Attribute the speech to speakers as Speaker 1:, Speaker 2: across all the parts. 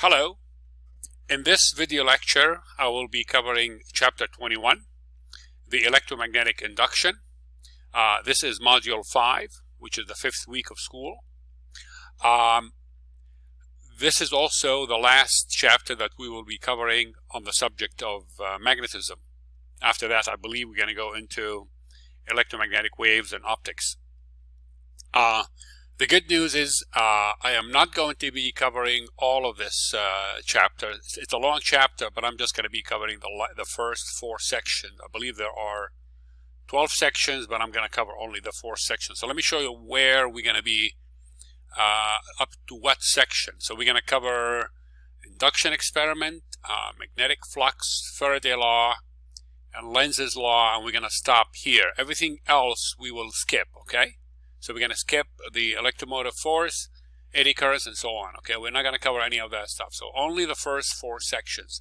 Speaker 1: Hello. In this video lecture, I will be covering Chapter 21, the Electromagnetic Induction. This is Module 5, which is the 5th week of school. This is also the last chapter that we will be covering on the subject of magnetism. After that, I believe we're going to go into electromagnetic waves and optics. The good news is I am not going to be covering all of this chapter. It's a long chapter, but I'm just going to be covering the first 4 sections. I believe there are 12 sections, but I'm going to cover only the 4 sections. So let me show you where we're going to be up to what section. So we're going to cover induction experiment, magnetic flux, Faraday law, and Lenz's law, and we're going to stop here. Everything else we will skip, okay? So we're going to skip the electromotive force, eddy currents, and so on. Okay, we're not going to cover any of that stuff. So only the first 4 sections.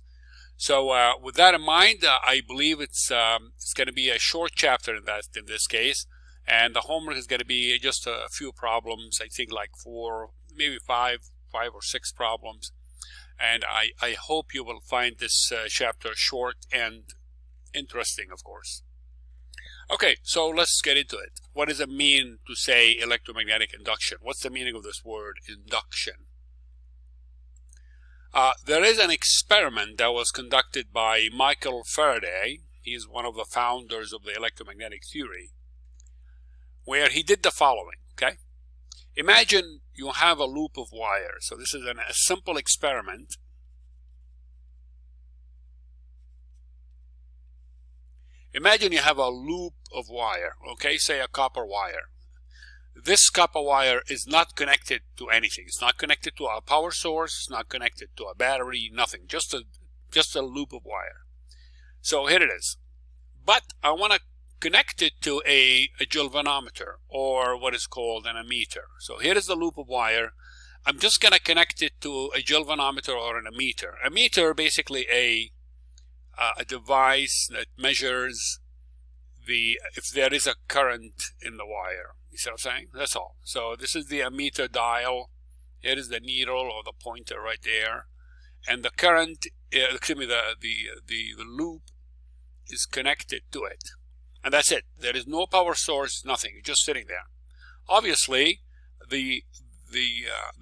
Speaker 1: So with that in mind, I believe it's going to be a short chapter in this case, and the homework is going to be just a few problems. I think like 4, maybe 5 or 6 problems. And I hope you will find this chapter short and interesting, of course. Okay, so let's get into it. What does it mean to say electromagnetic induction? What's the meaning of this word, induction? There is an experiment that was conducted by Michael Faraday. He's one of the founders of the electromagnetic theory, where he did the following, okay? Imagine you have a loop of wire. So this is a simple experiment. Imagine you have a loop of wire, okay, say a copper wire. This copper wire is not connected to anything. It's not connected to a power source, it's not connected to a battery, nothing, just a loop of wire. So here it is. But I want to connect it to a galvanometer, or what is called an ammeter. So here is the loop of wire. I'm just going to connect it to a galvanometer or an ammeter. Ammeter, basically a device that measures if there is a current in the wire. You see what I'm saying? That's all. So this is the ammeter dial. Here is the needle or the pointer right there, and the current, excuse me, the loop is connected to it, and that's it. There is no power source, nothing. It's just sitting there. Obviously, the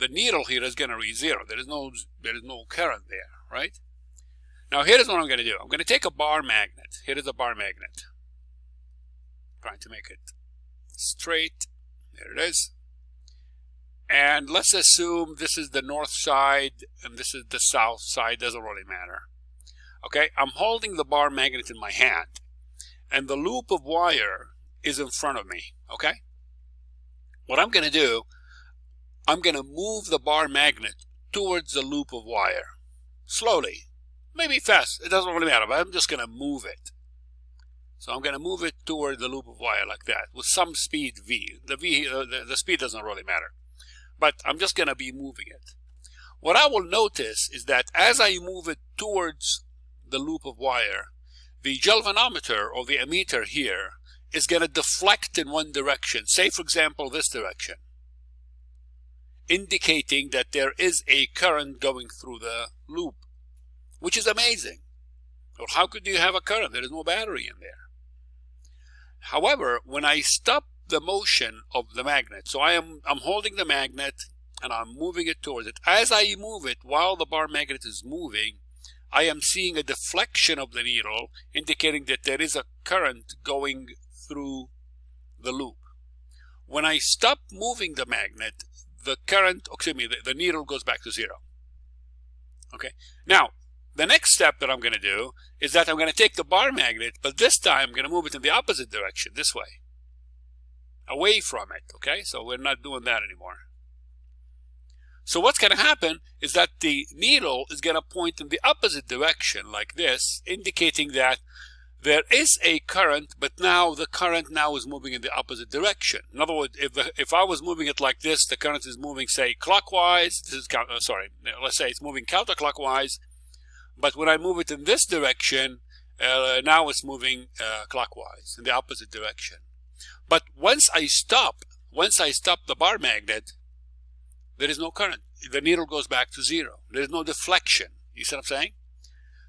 Speaker 1: needle here is going to read 0. There is no current there, right? Now here is what I'm going to do. I'm going to take a bar magnet. Here is a bar magnet. Trying to make it straight. There it is. And let's assume this is the north side and this is the south side. Doesn't really matter. Okay, I'm holding the bar magnet in my hand, and the loop of wire is in front of me. Okay, what I'm going to do, I'm going to move the bar magnet towards the loop of wire slowly. Maybe fast, it doesn't really matter, but I'm just going to move it. So I'm going to move it toward the loop of wire like that with some speed v. The speed doesn't really matter, but I'm just going to be moving it. What I will notice is that as I move it towards the loop of wire, the galvanometer or the ammeter here is going to deflect in one direction, say for example this direction, indicating that there is a current going through the loop, which is amazing. Or how could you have a current? There is no battery in there. However, when I stop the motion of the magnet, so I'm holding the magnet and I'm moving it towards it. As I move it, while the bar magnet is moving, I am seeing a deflection of the needle, indicating that there is a current going through the loop. When I stop moving the magnet, the current, excuse me, the needle goes back to 0. Okay. Now, the next step that I'm going to do is that I'm going to take the bar magnet, but this time I'm going to move it in the opposite direction, this way, away from it, okay? So we're not doing that anymore. So what's going to happen is that the needle is going to point in the opposite direction like this, indicating that there is a current, but now the current now is moving in the opposite direction. In other words, if I was moving it like this, the current is moving, say, clockwise. This is let's say it's moving counterclockwise. But when I move it in this direction, now it's moving clockwise, in the opposite direction. But once I stop the bar magnet, there is no current. The needle goes back to zero. There is no deflection. You see what I'm saying?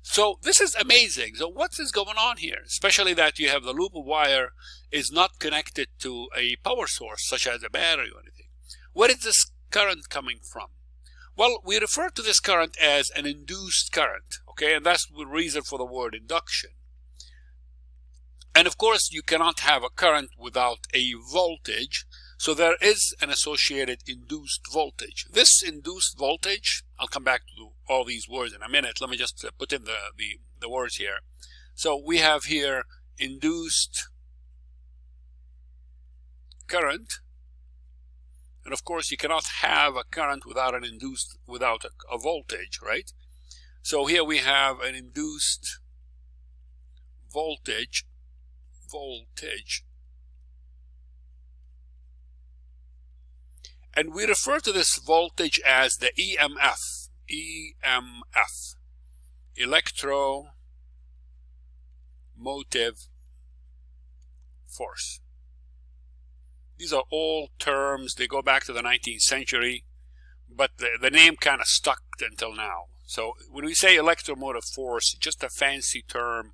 Speaker 1: So this is amazing. So what is going on here? Especially that you have the loop of wire is not connected to a power source, such as a battery or anything. Where is this current coming from? Well, we refer to this current as an induced current, okay? And that's the reason for the word induction. And of course, you cannot have a current without a voltage, so there is an associated induced voltage. This induced voltage, I'll come back to all these words in a minute. Let me just put in the words here. So we have here induced current. And of course, you cannot have a current without a voltage, right? So here we have an induced voltage. And we refer to this voltage as the EMF. Electromotive force. These are all terms. They go back to the 19th century, but the name kind of stuck until now. So when we say electromotive force, it's just a fancy term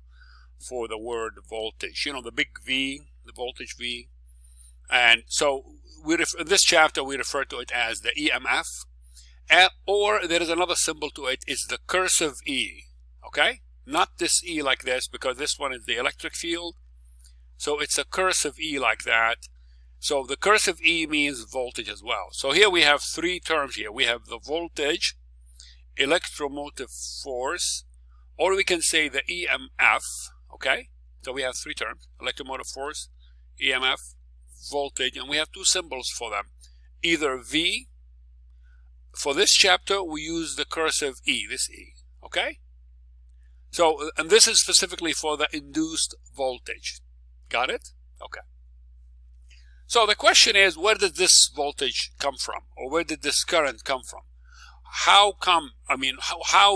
Speaker 1: for the word voltage. You know, the big V, the voltage V. And so in this chapter, we refer to it as the EMF. Or there is another symbol to it. It's the cursive E. Okay? Not this E like this, because this one is the electric field. So it's a cursive E like that. So the cursive E means voltage as well. So here we have three terms here. We have the voltage, electromotive force, or we can say the EMF. Okay? So we have three terms: electromotive force, EMF, voltage, and we have two symbols for them. Either V. For this chapter, we use the cursive E, this E. Okay? So, and this is specifically for the induced voltage. Got it? Okay. So the question is, where did this voltage come from? Or where did this current come from? How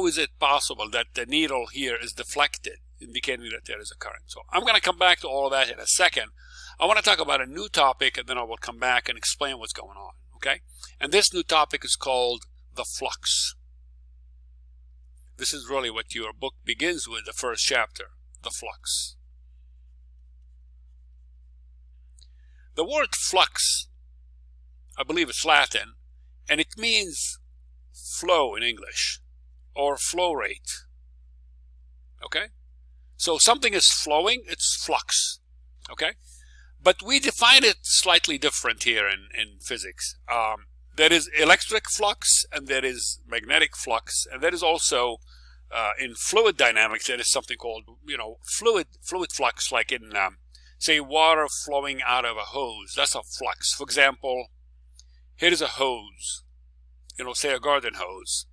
Speaker 1: is it possible that the needle here is deflected, indicating that there is a current? So I'm going to come back to all of that in a second. I want to talk about a new topic, and then I will come back and explain what's going on. Okay? And this new topic is called the flux. This is really what your book begins with, the first chapter, the flux. The word flux, I believe it's Latin, and it means flow in English, or flow rate. Okay? So something is flowing, it's flux. Okay? But we define it slightly different here in physics. There is electric flux, and there is magnetic flux, and there is also in fluid dynamics there is something called, fluid flux, like in say water flowing out of a hose. That's a flux. For example, here is a hose, say a garden hose.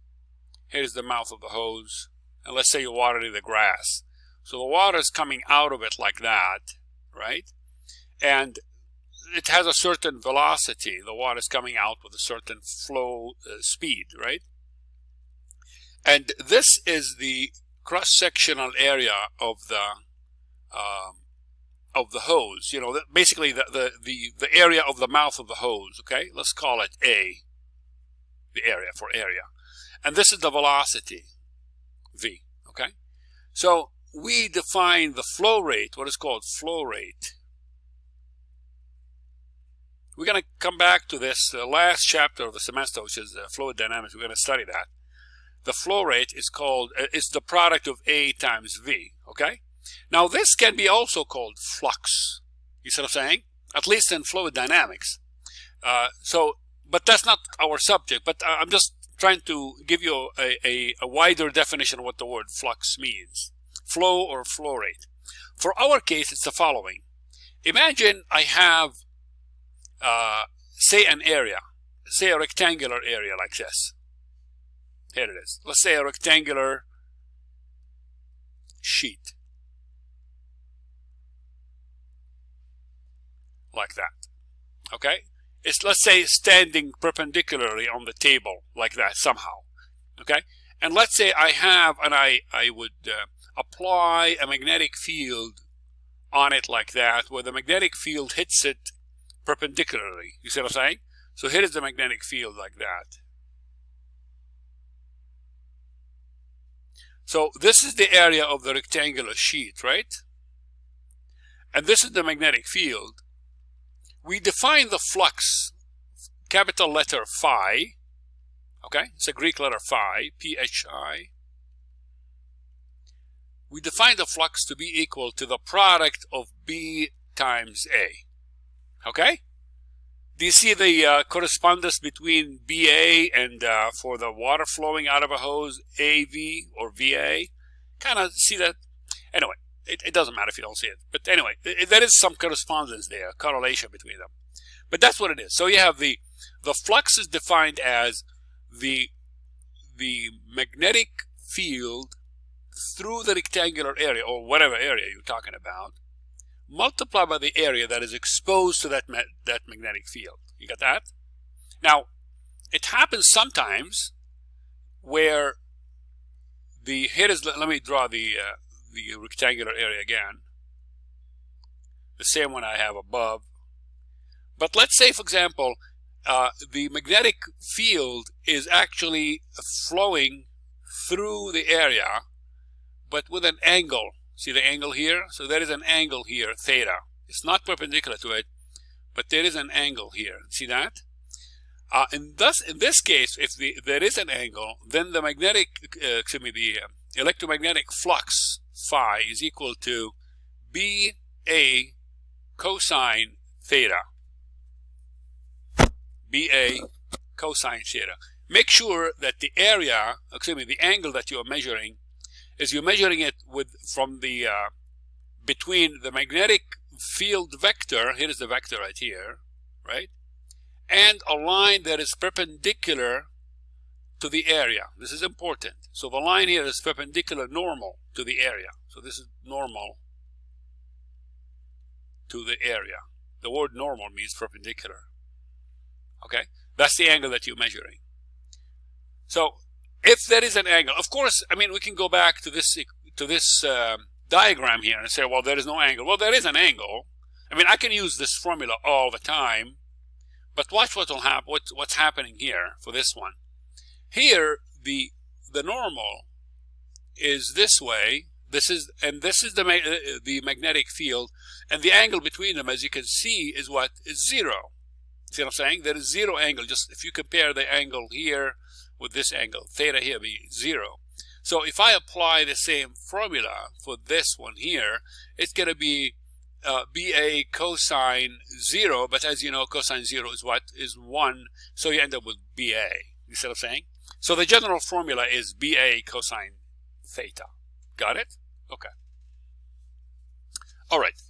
Speaker 1: Here's the mouth of the hose, and let's say you're watering the grass. So the water is coming out of it like that, right? And it has a certain velocity. The water is coming out with a certain flow speed, right? And this is the cross-sectional area of the hose. Basically the area of the mouth of the hose. Okay, let's call it A. The area for area, and this is the velocity, V. Okay, so we define the flow rate, what is called flow rate. We're going to come back to this, the last chapter of the semester, which is fluid dynamics. We're going to study that. The flow rate is called, it's the product of A times V, okay? Now this can be also called flux. You see what I'm saying? At least in fluid dynamics. But that's not our subject, but I'm just trying to give you a wider definition of what the word flux means. Flow or flow rate. For our case, it's the following. Imagine I have say an area, say a rectangular area like this. Here it is. Let's say a rectangular sheet. Like that. Okay? It's, let's say, standing perpendicularly on the table like that somehow. Okay? And let's say I have, and I would apply a magnetic field on it like that, where the magnetic field hits it perpendicularly. You see what I'm saying? So here is the magnetic field like that. So this is the area of the rectangular sheet, right? And this is the magnetic field. We define the flux, capital letter phi, okay? It's a Greek letter phi, P-H-I. We define the flux to be equal to the product of B times A, okay? Do you see the correspondence between BA and for the water flowing out of a hose, AV or VA? Kind of see that? Anyway, it doesn't matter if you don't see it. But anyway, there is some correspondence there, correlation between them. But that's what it is. So you have the flux is defined as the magnetic field through the rectangular area, or whatever area you're talking about, multiplied by the area that is exposed to that magnetic field. You got that? Now, it happens sometimes where let me draw the rectangular area again, the same one I have above. But let's say, for example, the magnetic field is actually flowing through the area, but with an angle. See the angle here? So there is an angle here, theta. It's not perpendicular to it, but there is an angle here. See that? And thus, in this case, if there is an angle, then the the electromagnetic flux phi is equal to BA cosine theta. BA cosine theta. Make sure that the area, the angle that you are measuring, you're measuring it from the between the magnetic field vector. Here is the vector right here, right? And a line that is perpendicular to the area. This is important. So the line here is perpendicular normal to the area. So this is normal to the area. The word normal means perpendicular. Okay? That's the angle that you're measuring. So if there is an angle, of course, I mean, we can go back to this diagram here and say, well, there is no angle. Well, there is an angle. I mean, I can use this formula all the time, but watch what will happen. What's happening here for this one? Here, the normal is this way. This is the magnetic field, and the angle between them, as you can see, is what is zero. See what I'm saying? There is zero angle. Just if you compare the angle here with this angle, theta here be zero. So if I apply the same formula for this one here, it's going to be BA cosine 0, but as you know, cosine 0 is what? Is 1, so you end up with BA. You see what I'm saying? So the general formula is BA cosine theta. Got it? Okay. All right.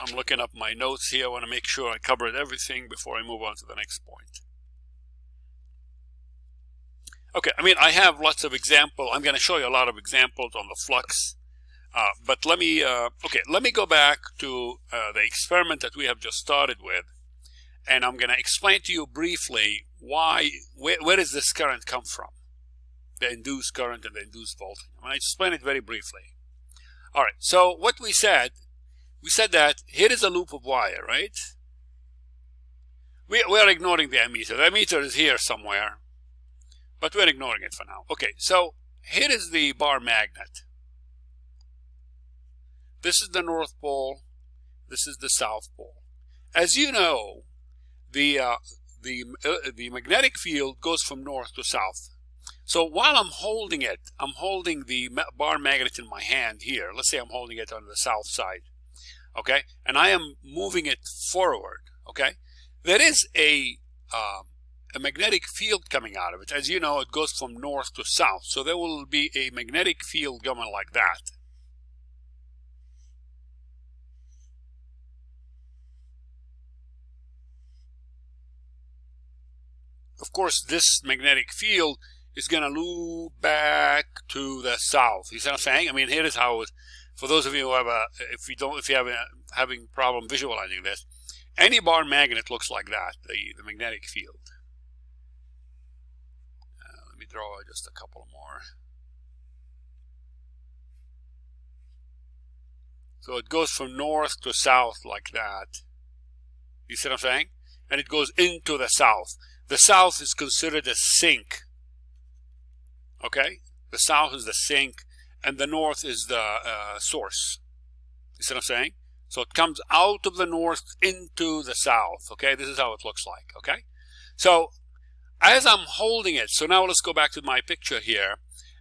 Speaker 1: I'm looking up my notes here. I want to make sure I covered everything before I move on to the next point. Okay, I mean, I have lots of examples. I'm going to show you a lot of examples on the flux. But let me go back to the experiment that we have just started with. And I'm going to explain to you briefly where does this current come from? The induced current and the induced voltage. I'm going to explain it very briefly. All right, so what we said that here is a loop of wire, right? We are ignoring the ammeter. The ammeter is here somewhere, but we're ignoring it for now. Okay, so here is the bar magnet. This is the North Pole. This is the South Pole. As you know, the magnetic field goes from north to south. So while I'm holding it, I'm holding the bar magnet in my hand here. Let's say I'm holding it on the south side. Okay, and I am moving it forward. Okay, there is a magnetic field coming out of it. As you know, it goes from north to south, so there will be a magnetic field going like that. Of course, this magnetic field is going to loop back to the south. You see what I'm saying? I mean, here is how it. For those of you who have if you have having problem visualizing this, any bar magnet looks like that, the magnetic field. Let me draw just a couple more. So it goes from north to south like that. You see what I'm saying? And it goes into the south. The south is considered a sink. Okay? The south is the sink, and the north is the source. You see what I'm saying? So it comes out of the north into the south. Okay? This is how it looks like. Okay? So as I'm holding it, so now let's go back to my picture here.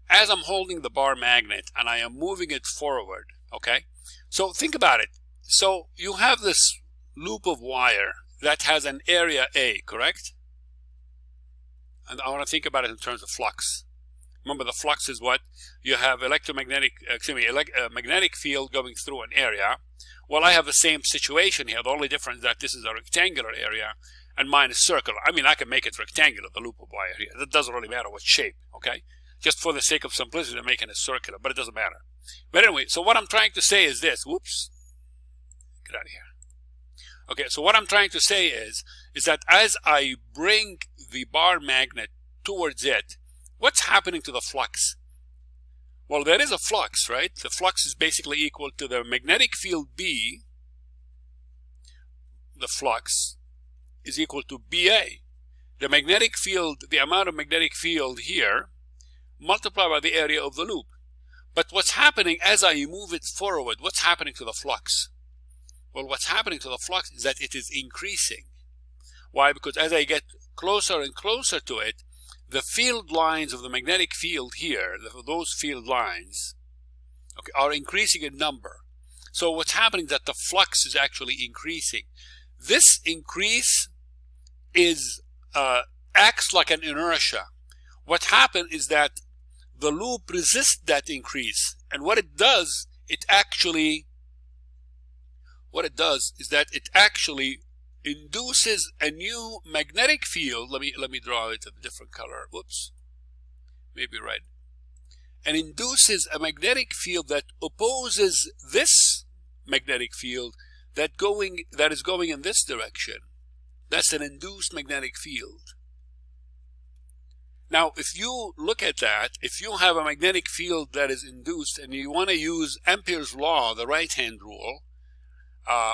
Speaker 1: As I'm holding the bar magnet and I am moving it forward, okay? So think about it. So you have this loop of wire that has an area A, correct? And I want to think about it in terms of flux. Remember, the flux is what? You have magnetic field going through an area. Well, I have the same situation here. The only difference is that this is a rectangular area and mine is circular. I mean, I can make it rectangular, the loop of wire here. It doesn't really matter what shape, okay? Just for the sake of simplicity, I'm making it circular, but it doesn't matter. But anyway, so what I'm trying to say is this. Whoops. Get out of here. Okay, so what I'm trying to say is that as I bring the bar magnet towards it, what's happening to the flux? Well, there is a flux, right? The flux is basically equal to the magnetic field B. The flux is equal to BA. The magnetic field, the amount of magnetic field here, multiplied by the area of the loop. But what's happening as I move it forward? What's happening to the flux? Well, what's happening to the flux is that it is increasing. Why? Because as I get closer and closer to it, the field lines of the magnetic field here, those field lines, okay, are increasing in number. So what's happening is that the flux is actually increasing. This increase is acts like an inertia. What happened is that the loop resists that increase, and what it does is that it actually induces a new magnetic field. Let me draw it a different color. Whoops, maybe red. And induces a magnetic field that opposes this magnetic field that is going in this direction. That's an induced magnetic field. Now, if you look at that, if you have a magnetic field that is induced and you want to use Ampere's law, the right-hand rule,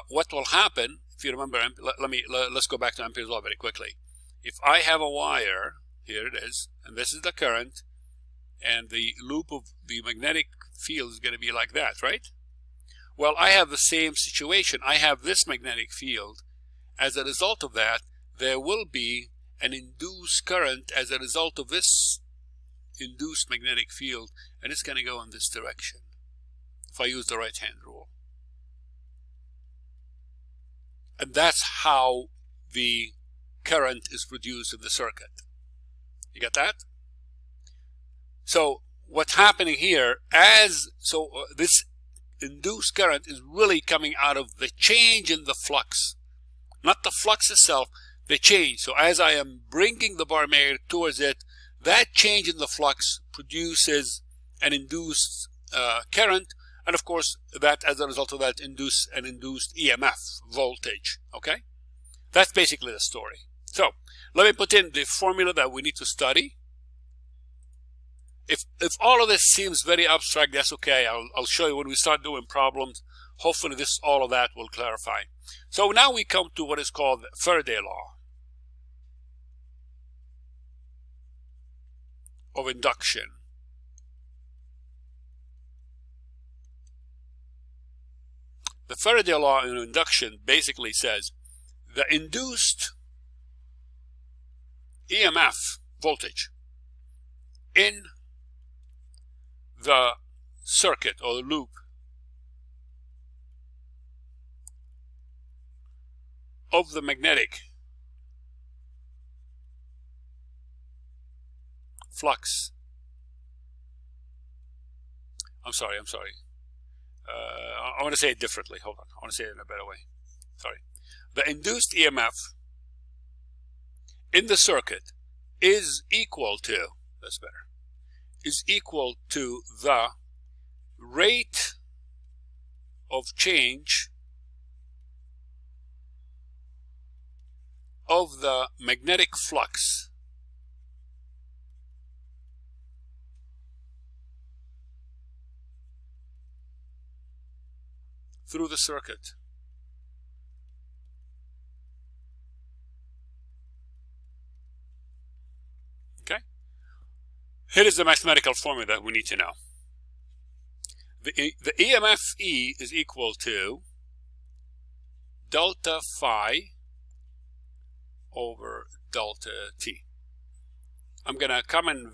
Speaker 1: what will happen, if you remember, let's go back to Ampere's law very quickly. If I have a wire, here it is, and this is the current, and the loop of the magnetic field is going to be like that, right? Well, I have the same situation. I have this magnetic field. As a result of that, there will be an induced current as a result of this induced magnetic field, and it's going to go in this direction if I use the right-hand rule. And that's how the current is produced in the circuit. You got that? So what's happening here, this induced current is really coming out of the change in the flux. Not the flux itself, the change. So as I am bringing the bar magnet towards it, that change in the flux produces an induced current, and of course that, as a result of that, induce an induced EMF voltage. Okay, that's basically the story. So let me put in the formula that we need to study. If all of this seems very abstract, that's okay. I'll show you when we start doing problems. Hopefully all of that will clarify. So now we come to what is called Faraday Law of Induction. The Faraday Law of Induction basically says the induced EMF voltage in the circuit or the loop of the magnetic flux. I'm sorry. I want to say it differently. Hold on. I want to say it in a better way. Sorry. The induced EMF in the circuit is equal to, that's better, is equal to the rate of change of the magnetic flux through the circuit. Okay? Here is the mathematical formula that we need to know. The EMF E is equal to delta phi over delta T. I'm going to come and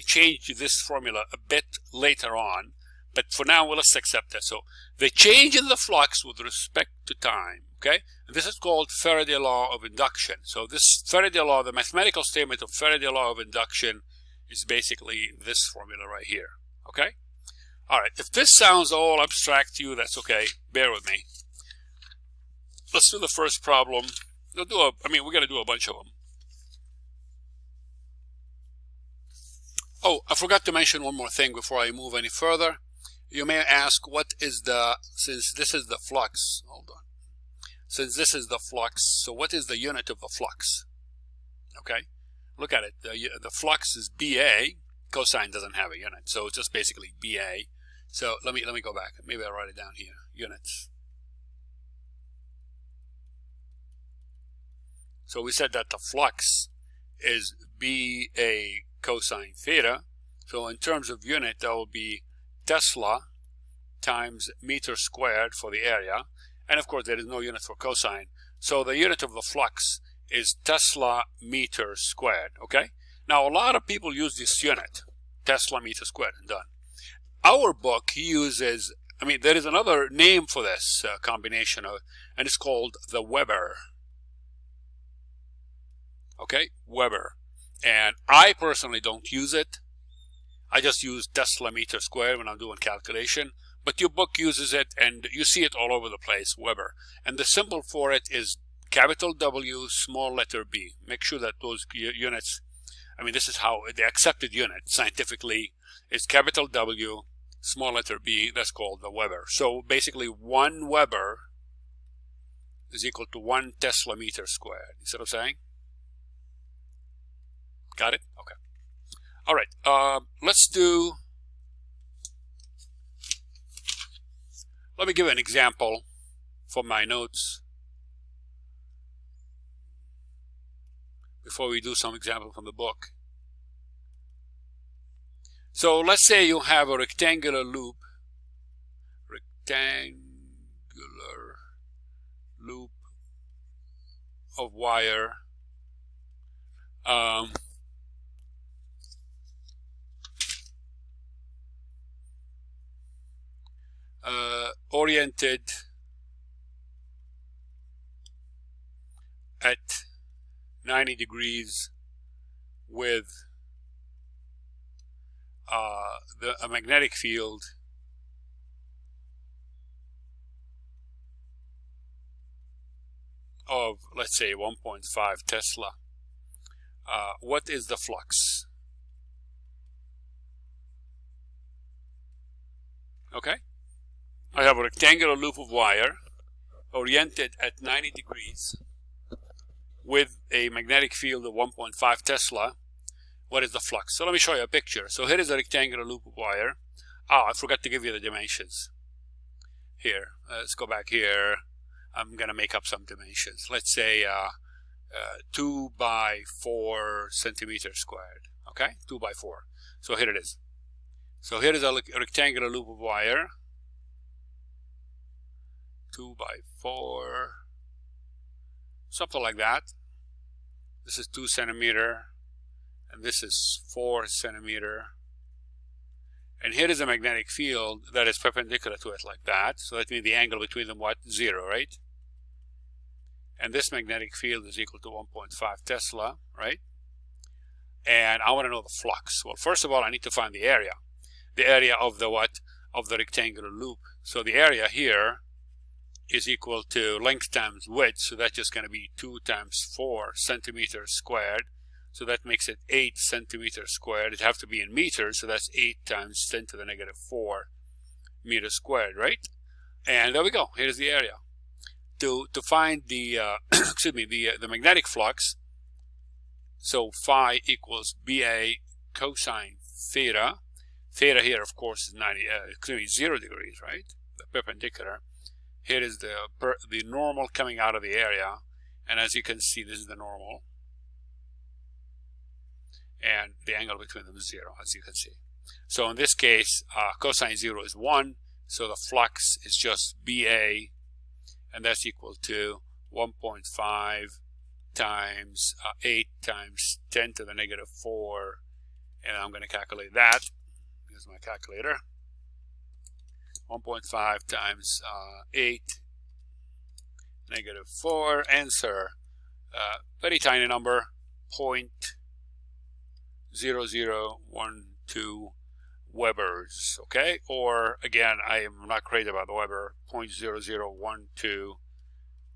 Speaker 1: change this formula a bit later on, but for now, let's accept that. So the change in the flux with respect to time, okay? And this is called Faraday Law of Induction. So this Faraday Law, the mathematical statement of Faraday Law of Induction is basically this formula right here, okay? All right, if this sounds all abstract to you, that's okay. Bear with me. Let's do the first problem. We're going to do a bunch of them. Oh, I forgot to mention one more thing before I move any further. You may ask, what is since this is the flux, hold on. Since this is the flux, so what is the unit of the flux? Okay, look at it. The flux is BA. Cosine doesn't have a unit, so it's just basically BA. So let me go back. Maybe I'll write it down here. Units. So we said that the flux is BA cosine theta. So in terms of unit, that will be Tesla times meter squared for the area. And of course, there is no unit for cosine. So the unit of the flux is Tesla meter squared. Okay? Now, a lot of people use this unit, Tesla meter squared, and done. Our book uses, there is another name for this combination, and it's called the Weber. Okay, Weber. And I personally don't use it. I just use Tesla meter squared when I'm doing calculation. But your book uses it, and you see it all over the place, Weber. And the symbol for it is capital W, small letter b. Make sure that those units, this is how the accepted unit scientifically is capital W, small letter b. That's called the Weber. So basically 1 Weber is equal to 1 Tesla meter squared. You see what I'm saying? Got it? Okay. All right. Let me give an example from my notes before we do some example from the book. So let's say you have a rectangular loop of wire oriented at 90 degrees with a magnetic field of, let's say, 1.5 Tesla. What is the flux? Okay, I have a rectangular loop of wire oriented at 90 degrees with a magnetic field of 1.5 Tesla. What is the flux? So let me show you a picture. So here is a rectangular loop of wire. Oh, I forgot to give you the dimensions. Here, let's go back here. I'm going to make up some dimensions. Let's say 2 by 4 centimeters squared. Okay, 2 by 4. So here it is. So here is a rectangular loop of wire. 2 by 4. Something like that. This is 2 centimeter. And this is 4 centimeter. And here is a magnetic field that is perpendicular to it like that. So that means the angle between them, what? 0, right? And this magnetic field is equal to 1.5 Tesla, right? And I want to know the flux. Well, first of all, I need to find the area. The area of the what? Of the rectangular loop. So the area here is equal to length times width. So that's just going to be 2 times 4 centimeters squared. So that makes it 8 centimeters squared. It have to be in meters, so that's 8 times 10 to the negative 4 meters squared, right? And there we go. Here's the area. To find the the magnetic flux, so phi equals BA cosine theta. Theta here, of course, is 0 degrees, right? The perpendicular. Here is the normal coming out of the area, and as you can see, this is the normal, and the angle between them is 0, as you can see. So in this case, cosine 0 is 1, so the flux is just BA, and that's equal to 1.5 times 8 times 10 to the negative 4, and I'm going to calculate that. Here's my calculator. 1.5 times 8, negative 4, answer, very tiny number, 0.0012 Webers, okay? Or, again, I am not crazy about the Weber, 0.0012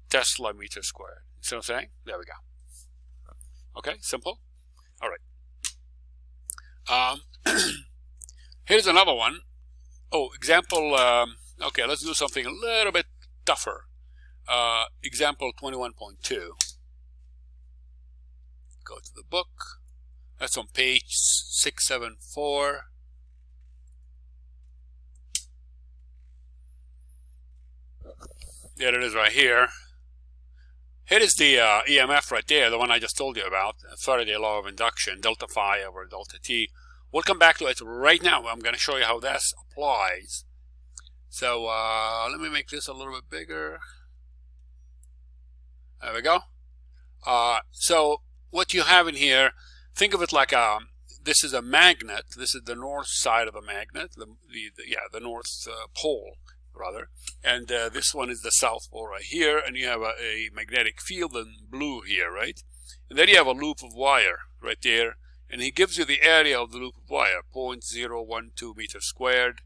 Speaker 1: Tesla meter squared. See what I'm saying? There we go. Okay, simple. All right. Here's another one. Oh, example, okay, let's do something a little bit tougher. Example 21.2. Go to the book. That's on page 674. There it is right here. Here is the EMF right there, the one I just told you about, Faraday Law of Induction, delta phi over delta t. We'll come back to it right now. I'm going to show you how this applies. So let me make this a little bit bigger. There we go. So what you have in here, think of it like this is a magnet. This is the north side of a magnet, the north pole, rather. And this one is the south pole right here, and you have a magnetic field in blue here, right? And then you have a loop of wire right there, and he gives you the area of the loop of wire, 0.012 meters squared.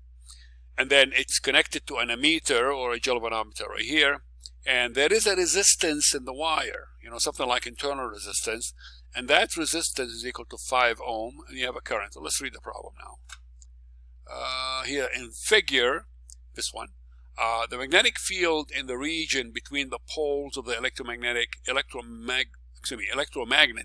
Speaker 1: And then it's connected to an ammeter or a galvanometer right here, and there is a resistance in the wire, you know, something like internal resistance, and that resistance is equal to 5 ohm, and you have a current. So let's read the problem now. Here in figure, this one, the magnetic field in the region between the poles of the electromagnet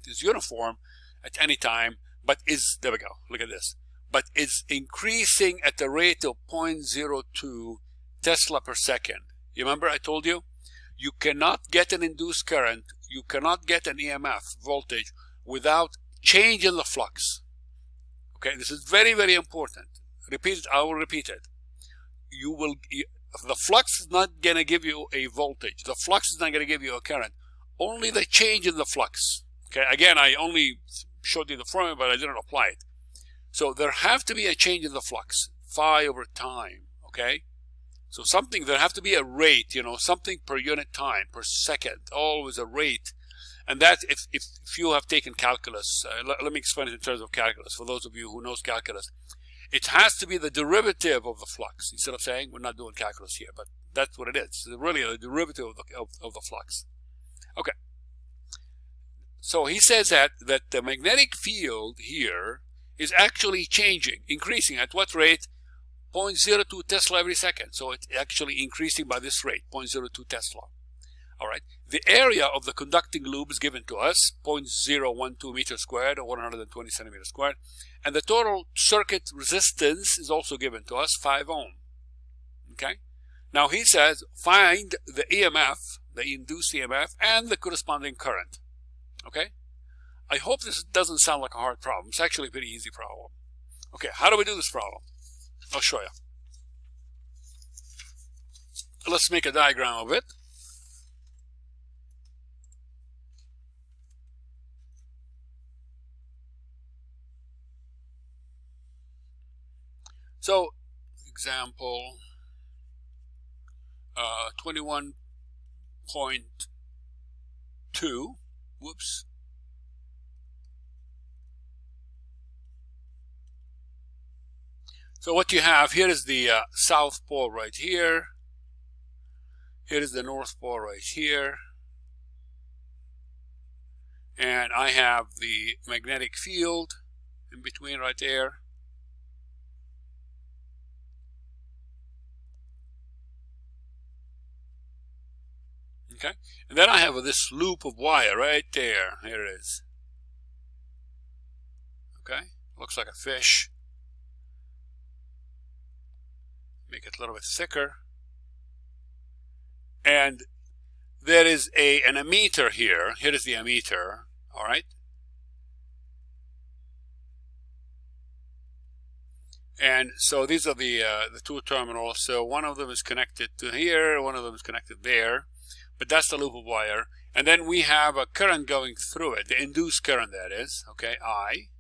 Speaker 1: is uniform at any time, but is, there we go, look at this, but is increasing at the rate of 0.02 Tesla per second. You remember I told you? You cannot get an induced current, you cannot get an EMF voltage without change in the flux. Okay, this is very, very important. Repeat it, I will repeat it. The flux is not going to give you a voltage. The flux is not going to give you a current. Only the change in the flux. Okay, again, I only showed you the formula, but I didn't apply it. So there have to be a change in the flux, phi over time, okay? So something, there have to be a rate, you know, something per unit time, per second, always a rate. And that, if you have taken calculus, let me explain it in terms of calculus, for those of you who knows calculus. It has to be the derivative of the flux. Instead of saying, we're not doing calculus here, but that's what it is. It's really a derivative of the flux. Okay. So he says that the magnetic field here is actually changing, increasing at what rate? 0.02 Tesla every second. So it's actually increasing by this rate, 0.02 Tesla. All right. The area of the conducting loop is given to us, 0.012 meters squared, or 120 centimeters squared. And the total circuit resistance is also given to us, 5 ohm. Okay. Now he says, find the EMF, the induced EMF, and the corresponding current. Okay. I hope this doesn't sound like a hard problem. It's actually a pretty easy problem. Okay, how do we do this problem? I'll show you. Let's make a diagram of it. So, example 21.2. Whoops. So what you have here is the south pole right here. Here is the north pole right here. And I have the magnetic field in between right there. Okay. And then I have this loop of wire right there. Here it is. Okay. Looks like a fish. Make it a little bit thicker. and there is an ammeter here. Here is the ammeter, all right? And so these are the two terminals. So one of them is connected to here, one of them is connected there, but that's the loop of wire. And then we have a current going through it, the induced current, that is, okay, I,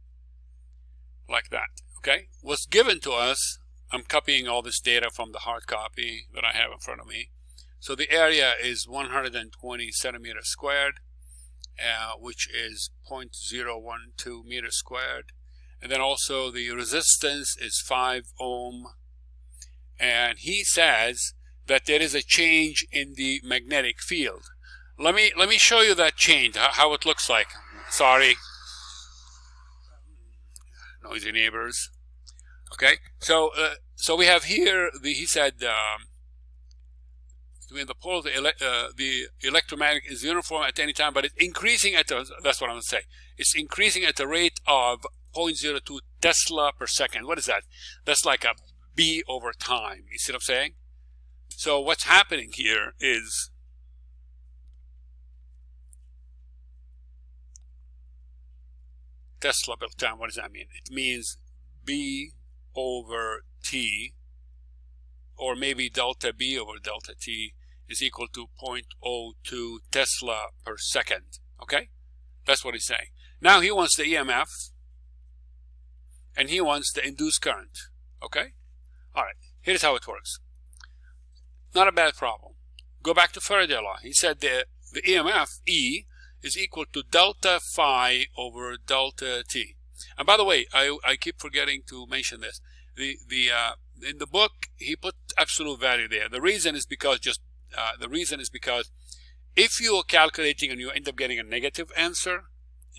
Speaker 1: like that, okay? What's given to us, I'm copying all this data from the hard copy that I have in front of me. So the area is 120 centimeters squared, which is 0.012 meters squared. And then also the resistance is 5 ohm. And he says that there is a change in the magnetic field. Let me show you that change, how it looks like. Sorry. Noisy neighbors. Okay, so we have here, he said, between the poles, the electromagnetic is uniform at any time, but it's increasing at that's what I'm going to say. It's increasing at the rate of 0.02 Tesla per second. What is that? That's like a B over time. You see what I'm saying? So what's happening here is Tesla per time. What does that mean? It means B over T, or maybe delta B over delta T is equal to 0.02 Tesla per second. Okay? That's what he's saying. Now he wants the EMF, and he wants the induced current. Okay? All right. Here's how it works. Not a bad problem. Go back to Faraday Law. He said the EMF, E, is equal to delta phi over delta T. And by the way, I keep forgetting to mention this. In the book, he put absolute value there. The reason is because if you are calculating and you end up getting a negative answer,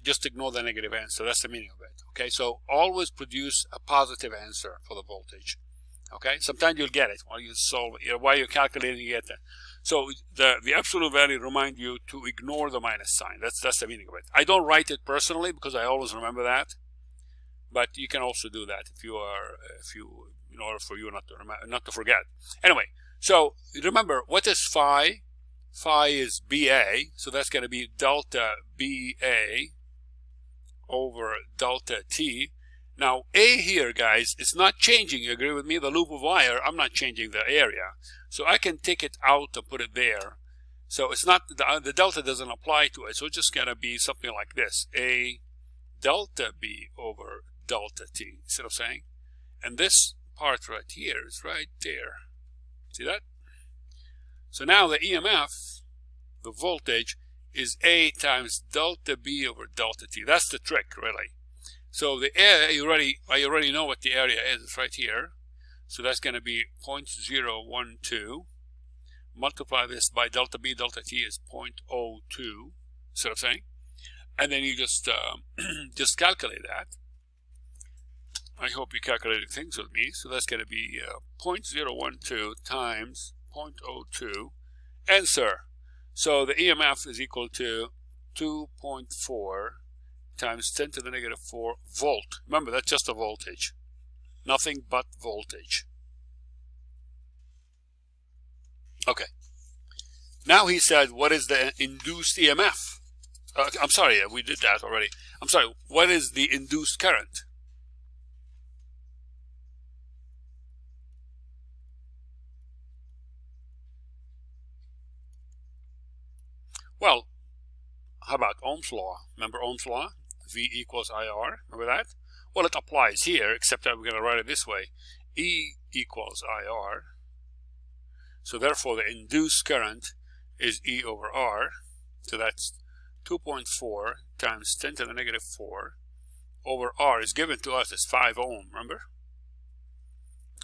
Speaker 1: just ignore the negative answer. That's the meaning of it. Okay, so always produce a positive answer for the voltage. Okay, sometimes you'll get it while you solve it, while you're calculating, you get that. So the absolute value remind you to ignore the minus sign. That's the meaning of it. I don't write it personally because I always remember that, but you can also do that in order for you not to forget. Anyway, so remember, what is phi? Phi is BA, so that's going to be delta BA over delta T. Now, A here, guys, is not changing. You agree with me? The loop of wire, I'm not changing the area. So I can take it out and put it there. So it's not, the delta doesn't apply to it. So it's just going to be something like this. A delta B over delta T. See what I'm saying? And this part right here is right there. See that? So now the EMF, the voltage, is A times delta B over delta T. That's the trick, really. So the area, I already know what the area is. It's right here. So that's going to be 0.012. Multiply this by delta B, delta T is 0.02. See what I'm saying? And then you just calculate that. I hope you calculated things with me. So that's going to be 0.012 times 0.02. Answer. So the EMF is equal to 2.4 times 10 to the negative 4 volt. Remember, that's just a voltage. Nothing but voltage. Okay. Now he said, what is the induced EMF? I'm sorry, we did that already. I'm sorry, what is the induced current? Well, how about Ohm's law? Remember Ohm's law? V equals IR. Remember that? Well, it applies here, except that we're going to write it this way. E equals IR. So therefore, the induced current is E over R. So that's 2.4 times 10 to the negative 4 over R is given to us as 5 ohm, remember?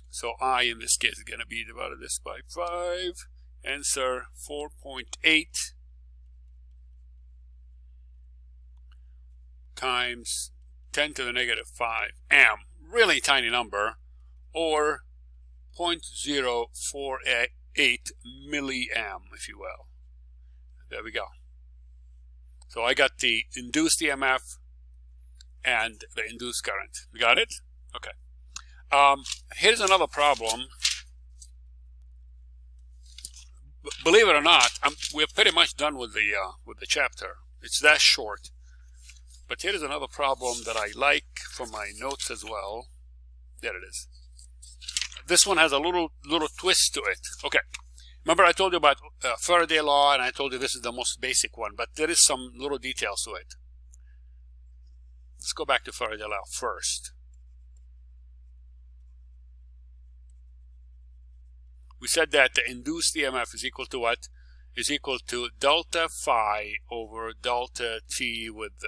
Speaker 1: So I, in this case, is going to be divided this by 5. Answer 4.8 times 10 to the negative 5 amp, really tiny number, or 0.048 milliamp, if you will. There we go. So I got the induced EMF and the induced current. You got it? Okay. Here's another problem. Believe it or not, we're pretty much done with the chapter. It's that short. But here is another problem that I like from my notes as well. There it is. This one has a little twist to it. Okay. Remember I told you about Faraday Law, and I told you this is the most basic one, but there is some little details to it. Let's go back to Faraday Law first. We said that the induced EMF is equal to what? Is equal to delta phi over delta t with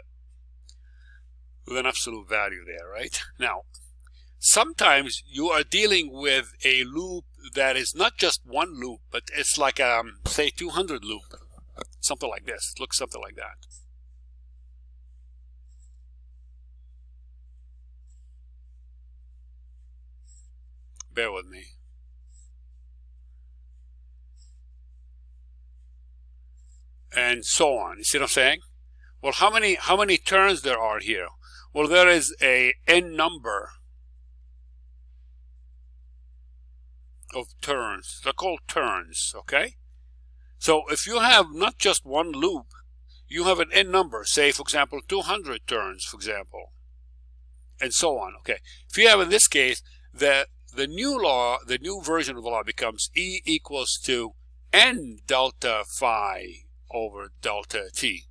Speaker 1: an absolute value there, right? Now, sometimes you are dealing with a loop that is not just one loop, but it's like say 200 loop, something like this. It looks something like that. Bear with me. And so on. You see what I'm saying? Well, how many turns there are here? Well, there is a n number of turns. They're called turns, okay? So if you have not just one loop, you have an n number, say for example 200 turns, for example, and so on. Okay. If you have in this case the new law, the new version of the law becomes E equals to n delta phi over delta t,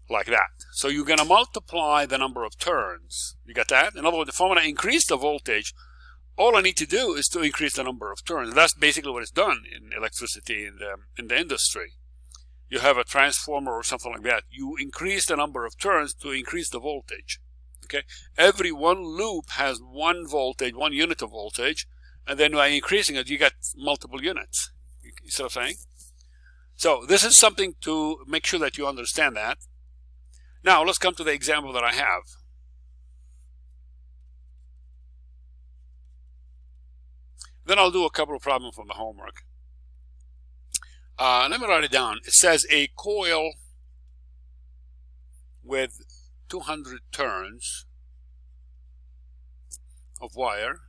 Speaker 1: like that. So you're going to multiply the number of turns. You got that? In other words, if I want to increase the voltage, all I need to do is to increase the number of turns. That's basically what is done in electricity in the industry. You have a transformer or something like that. You increase the number of turns to increase the voltage. Okay. Every one loop has one voltage, one unit of voltage, and then by increasing it, you get multiple units. You see what I'm saying? So this is something to make sure that you understand that. Now let's come to the example that I have. Then I'll do a couple of problems from the homework. Let me write it down. It says a coil with 200 turns of wire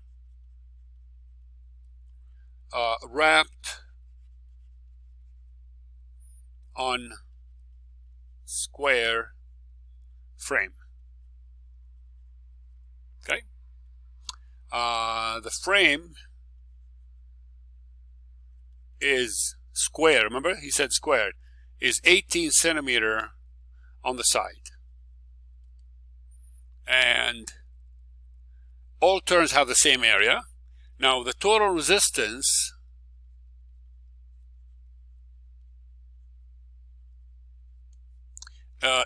Speaker 1: wrapped on square frame. Okay. The frame is square. Remember, he said squared. Is 18 centimeter on the side, and all turns have the same area. Now the total resistance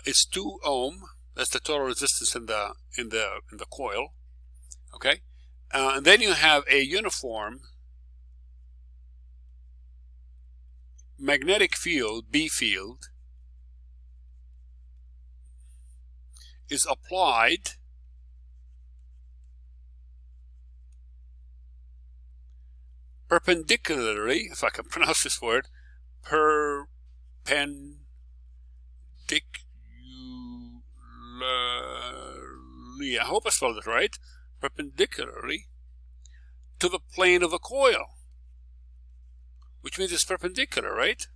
Speaker 1: is 2 ohm. That's the total resistance in the coil. Okay, and then you have a uniform magnetic field, B field, is applied perpendicularly, if I can pronounce this word, perpendicularly, I hope I spelled it right, perpendicularly to the plane of the coil, which means it's perpendicular, right?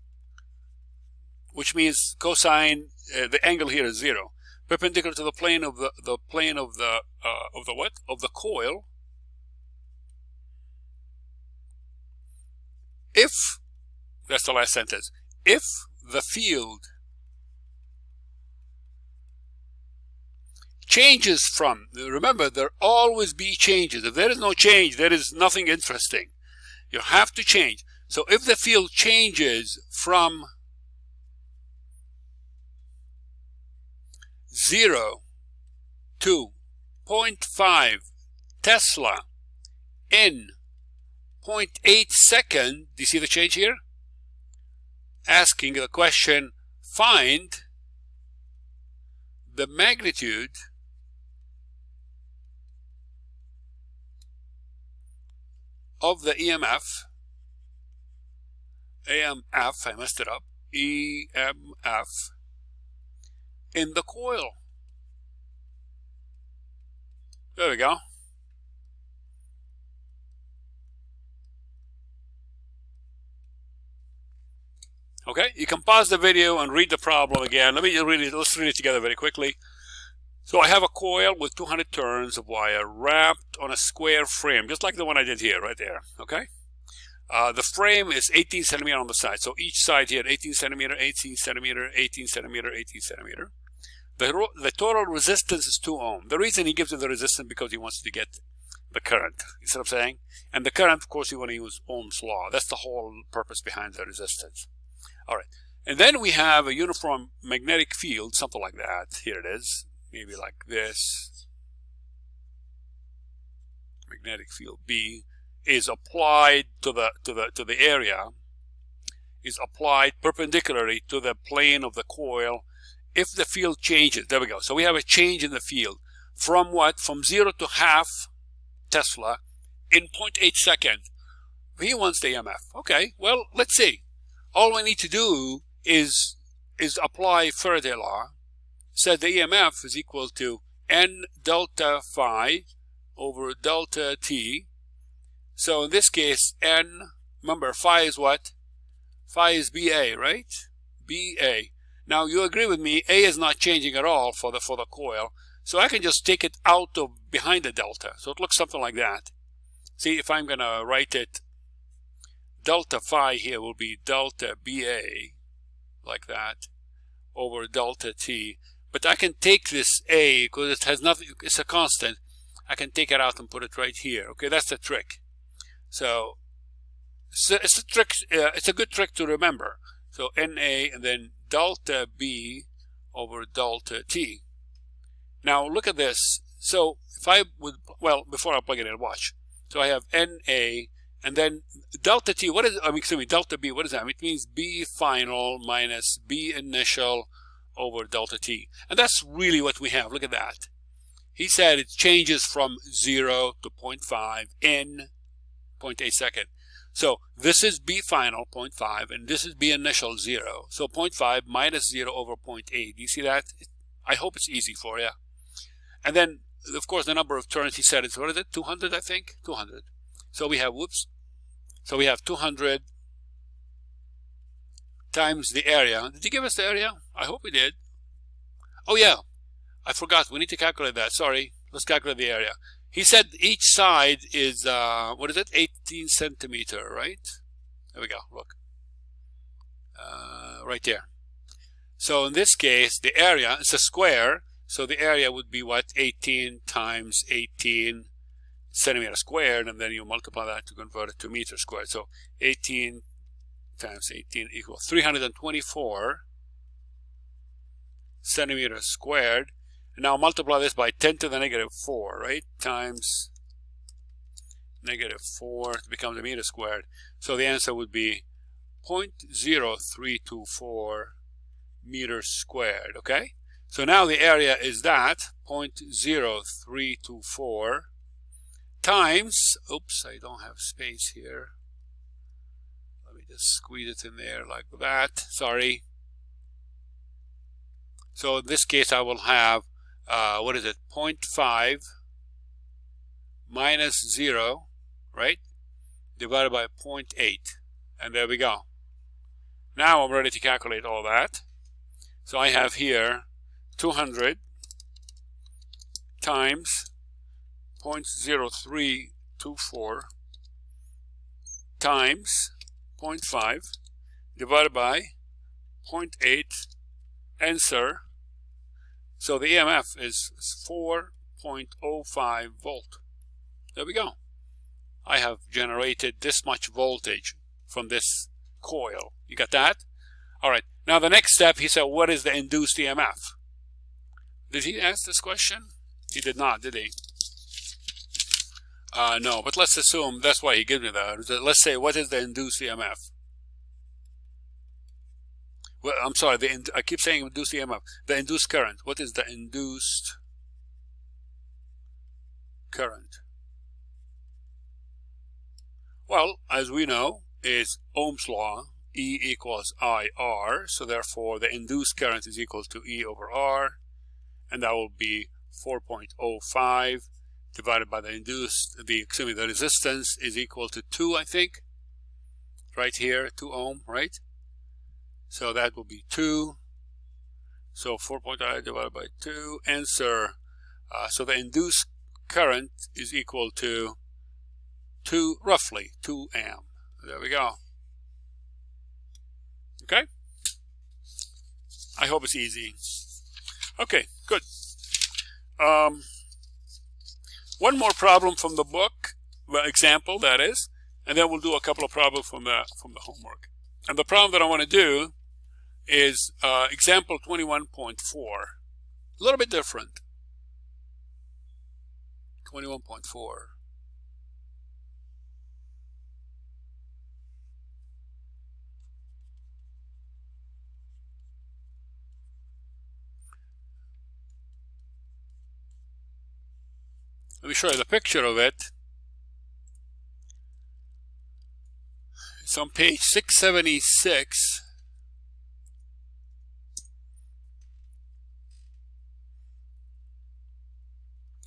Speaker 1: Which means cosine, the angle here is 0, perpendicular to the plane of the plane of the what? Of the coil. If, that's the last sentence, if the field changes from, remember, there always be changes. If there is no change, there is nothing interesting. You have to change. So if the field changes from 0 to 0.5 Tesla in 0.8 second, do you see the change here? Asking the question, find the magnitude of the EMF, I messed it up, EMF in the coil. There we go. Okay, you can pause the video and read the problem again. Let's read it together very quickly. So I have a coil with 200 turns of wire wrapped on a square frame, just like the one I did here, right there. Okay. The frame is 18 centimeter on the side. So each side here, 18 centimeter, 18 centimeter, 18 centimeter, 18 centimeter. The total resistance is 2 ohm. The reason he gives you the resistance because he wants to get the current. You see what I'm saying? And the current, of course, you want to use Ohm's law. That's the whole purpose behind the resistance. All right. And then we have a uniform magnetic field, something like that. Here it is. Maybe like this. Magnetic field B is applied to the area, is applied perpendicularly to the plane of the coil if the field changes. There we go. So we have a change in the field from what? From 0 to half Tesla in 0.8 seconds. He wants the EMF. Okay, well, let's see. All we need to do is apply Faraday law. Said the EMF is equal to N delta phi over delta T. So in this case, N, remember, phi is what? Phi is BA, right? BA. Now you agree with me, A is not changing at all for the coil. So I can just take it out of behind the delta. So it looks something like that. See, if I'm going to write it, delta phi here will be delta BA, like that, over delta T. But I can take this A, because it has nothing, it's a constant. I can take it out and put it right here. Okay, that's the trick. So it's a trick. It's a good trick to remember. So NA and then delta B over delta T. Now look at this. So if I would, well, before I plug it in, watch. So I have NA and then delta T. What is? Excuse me, delta B. What does that mean? It means B final minus B initial over delta T. And that's really what we have. Look at that. He said it changes from 0 to 0.5 in 0.8 second. So this is B final, 0.5, and this is B initial, 0. So 0.5 minus 0 over 0.8. Do you see that? I hope it's easy for you. And then, of course, the number of turns he said is, what is it, 200, I think? 200. So we have, whoops. So we have 200 times the area. Did he give us the area? I hope he did. Oh, yeah. I forgot. We need to calculate that. Sorry. Let's calculate the area. He said each side is, what is it? 18 centimeter, right? There we go. Look. Right there. So in this case, the area, it's a square. So the area would be what? 18 times 18 centimeter squared. And then you multiply that to convert it to meter squared. So 18 times 18 equals 324 centimeters squared. And now multiply this by 10 to the negative 4, right? Times negative 4 to become the meter squared. So the answer would be 0.0324 meters squared, okay? So now the area is that, 0.0324 times, oops, I don't have space here. Let me just squeeze it in there like that, sorry. So in this case I will have, what is it, 0.5 minus 0, right, divided by 0.8. And there we go. Now I'm ready to calculate all that. So I have here 200 times 0.0324 times 0.5 divided by 0.8, answer. So the EMF is 4.05 volt. There we go. I have generated this much voltage from this coil. You got that? All right. Now the next step, he said, what is the induced EMF? Did he ask this question? He did not, did he? No, but let's assume that's why he gives me that. Let's say, what is the induced EMF? Well, I'm sorry, I keep saying induced EMF. The induced current. What is the induced current? Well, as we know, is Ohm's law, E equals IR. So therefore, the induced current is equal to E over R. And that will be 4.05 divided by the resistance is equal to 2, I think. Right here, 2 ohm, right? So that will be 2. So 4.5 divided by 2. Answer. So the induced current is equal to roughly 2 amp. There we go. Okay? I hope it's easy. Okay, good. One more problem from the book, the example that is, and then we'll do a couple of problems from the homework. And the problem that I want to do is example 21.4. A little bit different. 21.4. Let me show you the picture of it. It's on page 676.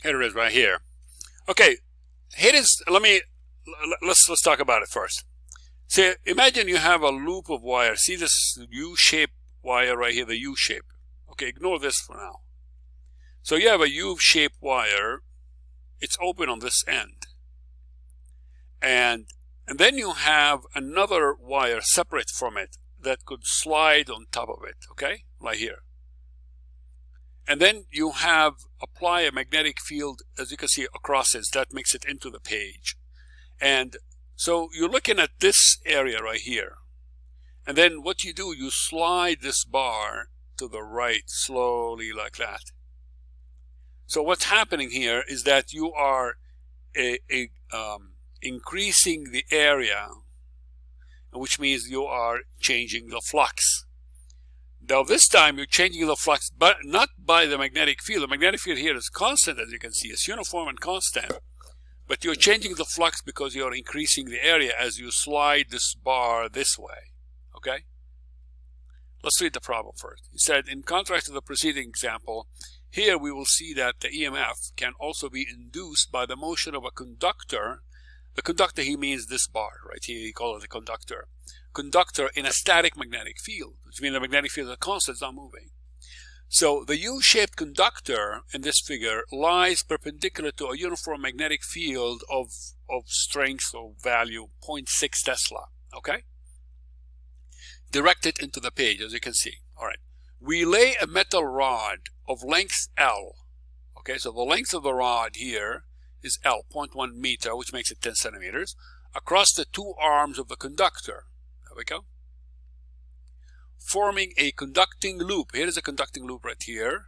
Speaker 1: Here it is right here. Okay, here is, let's talk about it first. So imagine you have a loop of wire. See this U-shaped wire right here, the U shape. Okay, ignore this for now. So you have a U-shaped wire. It's open on this end. And then you have another wire separate from it that could slide on top of it, okay? Right here. And then you apply a magnetic field, as you can see, across it. That makes it into the page. And so you're looking at this area right here. And then what you do, you slide this bar to the right slowly like that. So what's happening here is that you are increasing the area, which means you are changing the flux. Now this time you're changing the flux, but not by the magnetic field. The magnetic field here is constant, as you can see. It's uniform and constant. But you're changing the flux because you're increasing the area as you slide this bar this way. Okay? Let's read the problem first. He said, in contrast to the preceding example, here we will see that the EMF can also be induced by the motion of a conductor. The conductor, he means this bar right here. He calls it a conductor. Conductor in a static magnetic field, which means the magnetic field is constant, it's not moving. So the U-shaped conductor in this figure lies perpendicular to a uniform magnetic field of strength or value 0.6 Tesla. Okay? Directed into the page, as you can see. All right. We lay a metal rod of length L. Okay, so the length of the rod here is L, 0.1 meter, which makes it 10 centimeters, across the two arms of the conductor. There we go. Forming a conducting loop. Here is a conducting loop right here.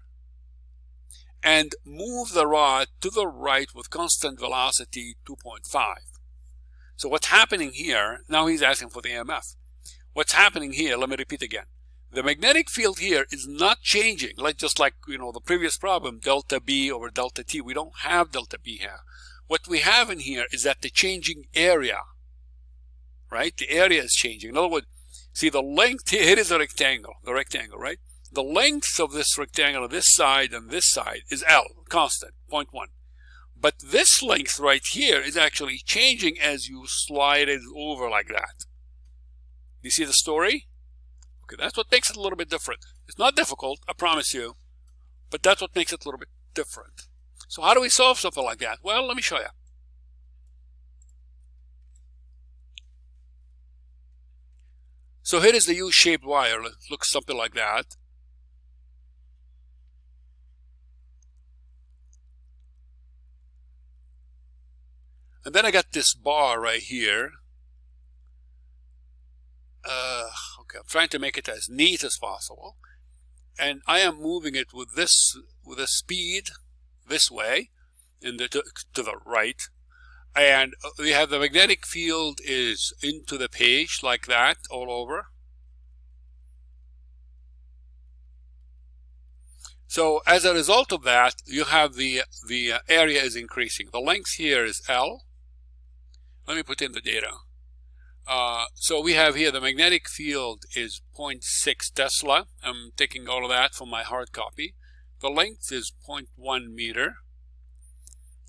Speaker 1: And move the rod to the right with constant velocity 2.5. So what's happening here, now he's asking for the EMF. What's happening here, let me repeat again. The magnetic field here is not changing, just like the previous problem, delta B over delta T. We don't have delta B here. What we have in here is that the changing area, right? The area is changing. In other words, see the length here is a rectangle, right? The length of this rectangle, this side and this side, is L, constant, 0.1. But this length right here is actually changing as you slide it over like that. You see the story? Okay, that's what makes it a little bit different. It's not difficult, I promise you, but that's what makes it a little bit different. So how do we solve something like that? Well, let me show you. So here is the U-shaped wire. It looks something like that. And then I got this bar right here. Okay, I'm trying to make it as neat as possible. And I am moving it with a speed this way, to the right. And we have the magnetic field is into the page like that all over. So as a result of that, you have the area is increasing. The length here is L. Let me put in the data. So we have here the magnetic field is 0.6 Tesla. I'm taking all of that from my hard copy. The length is 0.1 meter.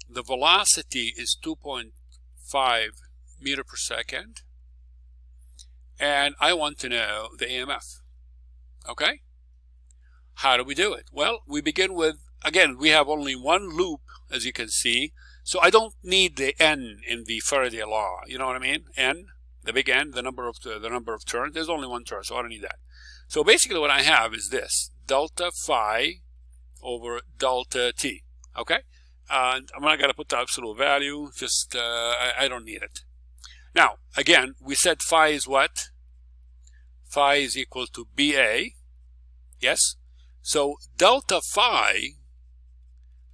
Speaker 1: The velocity is 2.5 meter per second. And I want to know the EMF. Okay? How do we do it? Well, we begin with, again, we have only one loop, as you can see, so I don't need the n in the Faraday law. You know what I mean? N, the big N, the number of turns. There's only one turn, so I don't need that. So basically what I have is this, delta phi over delta t. Okay? And I'm not going to put the absolute value, just I don't need it. Now, again, we said phi is what? Phi is equal to BA. Yes? So delta phi,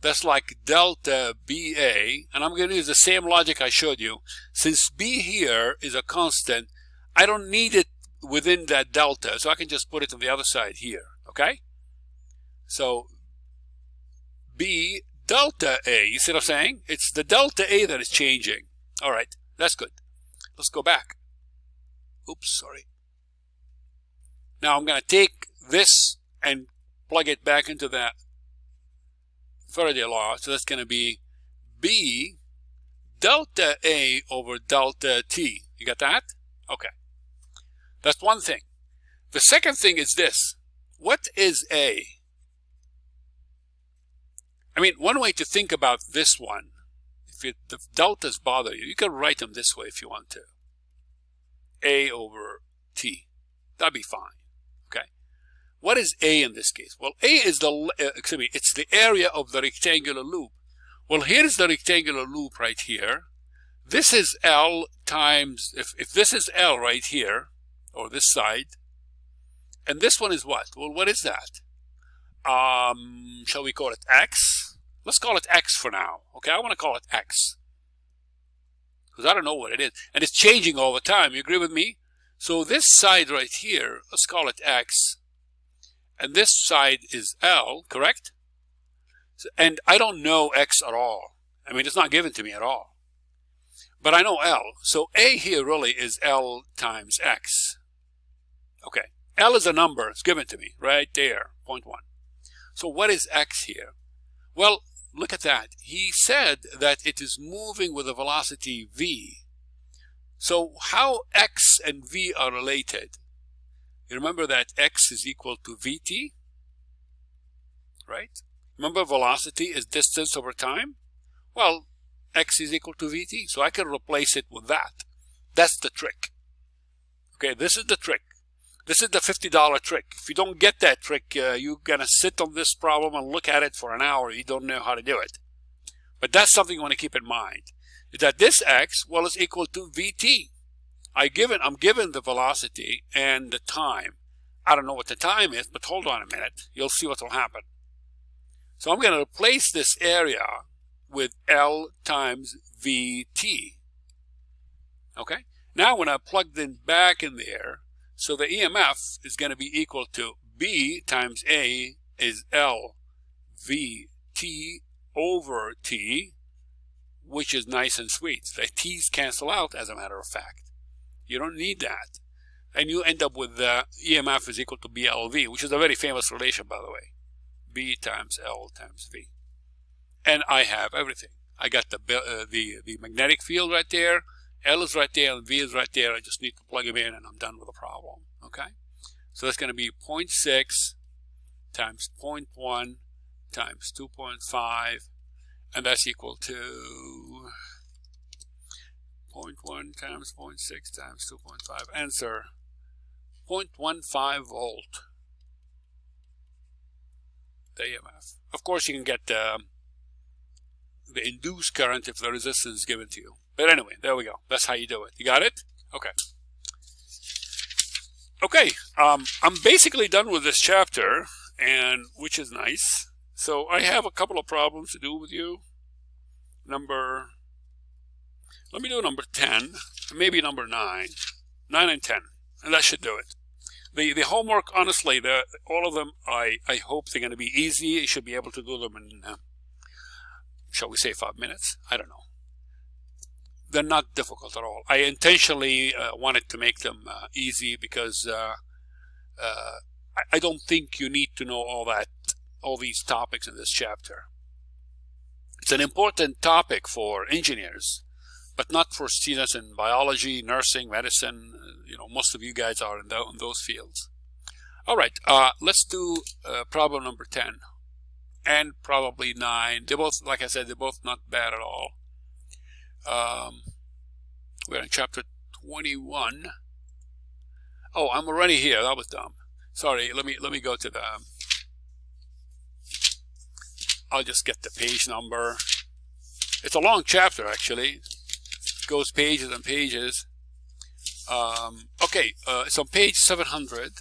Speaker 1: that's like delta BA, and I'm going to use the same logic I showed you. Since B here is a constant, I don't need it within that delta, so I can just put it on the other side here, okay? So B delta A, you see what I'm saying? It's the delta A that is changing. All right, that's good. Let's go back. Oops, sorry. Now I'm going to take this and plug it back into that Faraday law. So that's going to be B delta A over delta T. You got that? Okay. That's one thing. The second thing is this. What is A? I mean, one way to think about this one, if the deltas bother you, you can write them this way if you want to. A over T. That'd be fine. Okay. What is A in this case? Well, A is it's the area of the rectangular loop. Well, here's the rectangular loop right here. This is L times, if this is L right here, or this side, and this one is what? Well, what is that? Shall we call it X? Let's call it X for now. Okay, I want to call it X, because I don't know what it is. And it's changing all the time. You agree with me? So this side right here, let's call it X. And this side is L, correct? So, and I don't know X at all. I mean, it's not given to me at all. But I know L. So A here really is L times X. Okay. L is a number. It's given to me right there, 0.1. So what is X here? Well, look at that. He said that it is moving with a velocity v. So how X and v are related? You remember that X is equal to vt, right? Remember velocity is distance over time? Well, X is equal to vt, so I can replace it with that. That's the trick. Okay, this is the trick. This is the $50 trick. If you don't get that trick, you're going to sit on this problem and look at it for an hour. You don't know how to do it. But that's something you want to keep in mind. Is that this X, well, is equal to vt. I'm given the velocity and the time. I don't know what the time is, but hold on a minute. You'll see what will happen. So I'm going to replace this area with L times Vt. Okay? Now when I plug them back in there, so the EMF is going to be equal to B times A is L Vt over T, which is nice and sweet. The T's cancel out, as a matter of fact. You don't need that. And you end up with the EMF is equal to BLV, which is a very famous relation, by the way. B times L times V. And I have everything. I got the magnetic field right there, L is right there, and V is right there. I just need to plug them in, and I'm done with the problem. Okay? So that's going to be 0.6 times 0.1 times 2.5, and that's equal to 0.1 times 0.6 times 2.5. Answer, 0.15 volt. The EMF. Of course, you can get the induced current if the resistance is given to you. But anyway, there we go. That's how you do it. You got it? Okay. Okay, I'm basically done with this chapter, and which is nice. So I have a couple of problems to do with you. Let me do number 10, maybe number 9 and 10, and that should do it. The homework, honestly, all of them, I hope they're going to be easy. You should be able to do them in, shall we say 5 minutes? I don't know. They're not difficult at all. I intentionally wanted to make them easy because I don't think you need to know all these topics in this chapter. It's an important topic for engineers, but not for students in biology, nursing, medicine. You know, most of you guys are in those fields. All right, let's do problem number 10 and probably 9. They're both, like I said, they're both not bad at all. We're in chapter 21. Oh, I'm already here. That was dumb. Sorry. Let me go to the. I'll just get the page number. It's a long chapter, actually. It goes pages and pages. Okay, it's on page 700.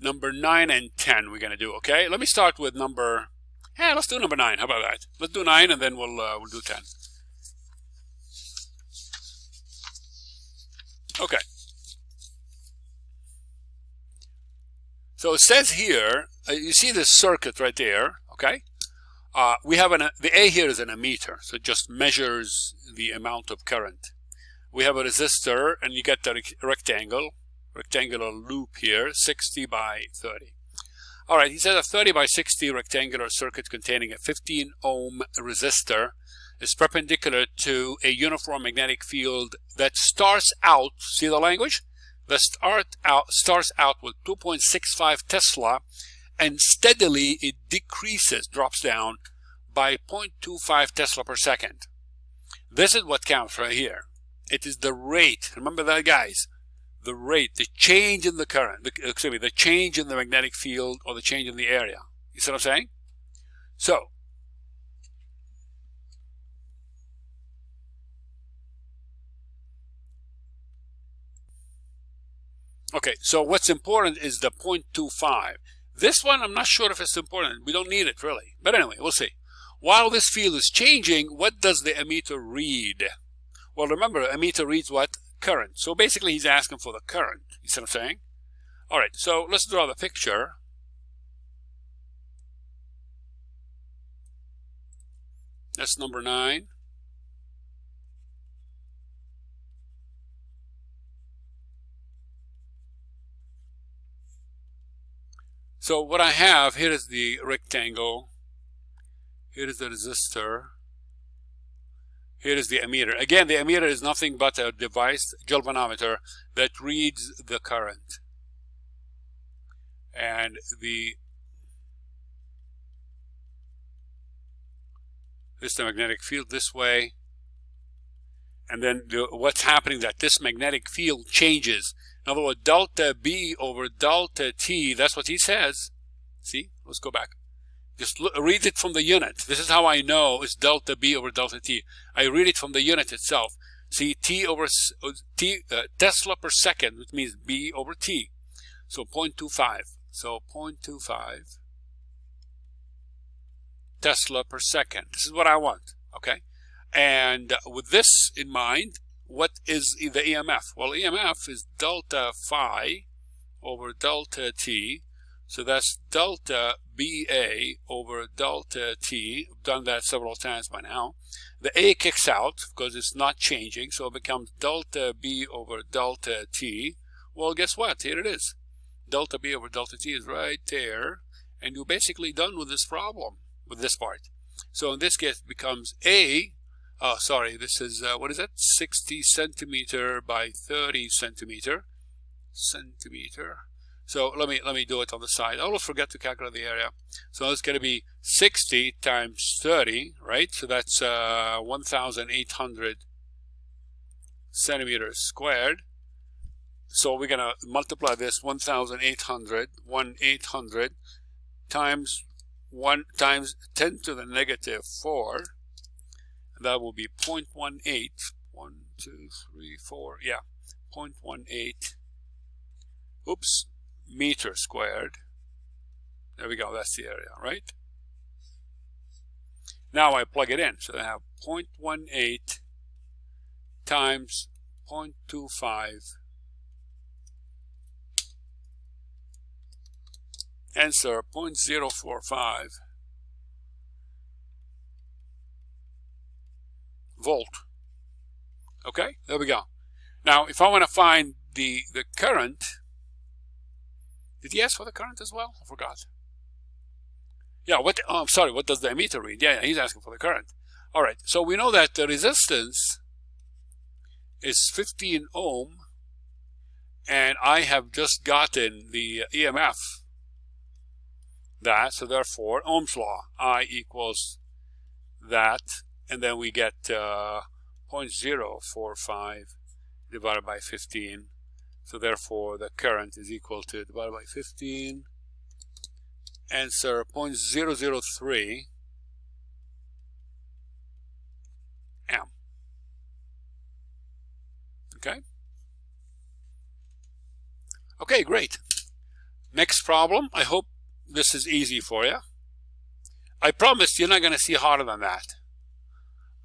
Speaker 1: Number 9 and 10 we're going to do, okay? Let me start with number... Hey, let's do number 9. How about that? Let's do 9 and then we'll do 10. Okay. So it says here, you see this circuit right there, okay? We have the A here is an ammeter, so it just measures the amount of current. We have a resistor, and you get the rectangular loop here, 60 by 30. All right, he says a 30 by 60 rectangular circuit containing a 15 ohm resistor is perpendicular to a uniform magnetic field that starts out, see the language? That starts out with 2.65 Tesla, and steadily it decreases, drops down by 0.25 Tesla per second. This is what counts right here. It is the rate. Remember that, guys? The rate, the change in the current, the change in the magnetic field or the change in the area. You see what I'm saying? So, okay, so what's important is the 0.25. This one, I'm not sure if it's important. We don't need it, really. But anyway, we'll see. While this field is changing, what does the ammeter read? Well, remember, ammeter reads what? Current. So basically, he's asking for the current. You see what I'm saying? All right, so let's draw the picture. That's number 9. So what I have, here is the rectangle. Here is the resistor. Here is the ammeter. Again, the ammeter is nothing but a device, galvanometer, that reads the current. And this is the magnetic field this way. And then what's happening that this magnetic field changes. In other words, delta B over delta T, that's what he says. See? Let's go back. Just read it from the unit. This is how I know it's delta B over delta T. I read it from the unit itself. See, T over T, Tesla per second, which means B over T. So 0.25. So 0.25 Tesla per second. This is what I want, okay? And with this in mind, what is the EMF? Well, EMF is delta phi over delta T. So that's delta BA over delta T. I've done that several times by now. The A kicks out because it's not changing, so it becomes delta B over delta T. Well, guess what? Here it is. Delta B over delta T is right there. And you're basically done with this problem, with this part. So in this case, it becomes A. Oh, sorry, this is, what is that? 60 centimeter by 30 centimeter. So let me do it on the side. I always forget to calculate the area. So it's going to be 60 times 30, right? So that's 1,800 centimeters squared. So we're going to multiply this 1,800 times 1 times 10 to the negative 4. And that will be 0.18. 1, 2, 3, 4. Yeah, 0.18. Oops. Meter squared. There we go, that's the area, right? Now I plug it in, so I have 0.18 times 0.25. Answer 0.045 volt. Okay, there we go. Now, if I want to find the current, did he ask for the current as well? I forgot. Yeah, what, oh, I'm sorry, what does the ammeter read? Yeah, he's asking for the current. All right, so we know that the resistance is 15 ohm, and I have just gotten the EMF, that, so therefore, Ohm's law, I equals that, and then we get 0.045 divided by 15, so therefore the current is equal to, divided by 15, answer 0.003 amp. Okay? Okay, great. Next problem. I hope this is easy for you. I promise you're not going to see harder than that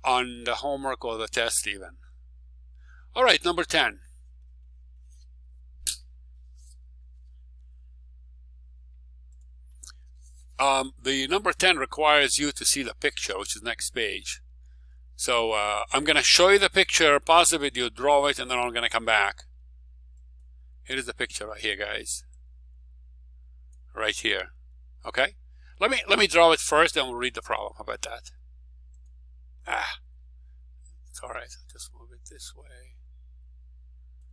Speaker 1: on the homework or the test even. All right, number 10. The number 10 requires you to see the picture, which is next page. So I'm going to show you the picture, pause the video, draw it, and then I'm going to come back. Here is the picture right here, guys. Right here. Okay? Let me draw it first, then we'll read the problem. How about that? It's all right. I'll just move it this way.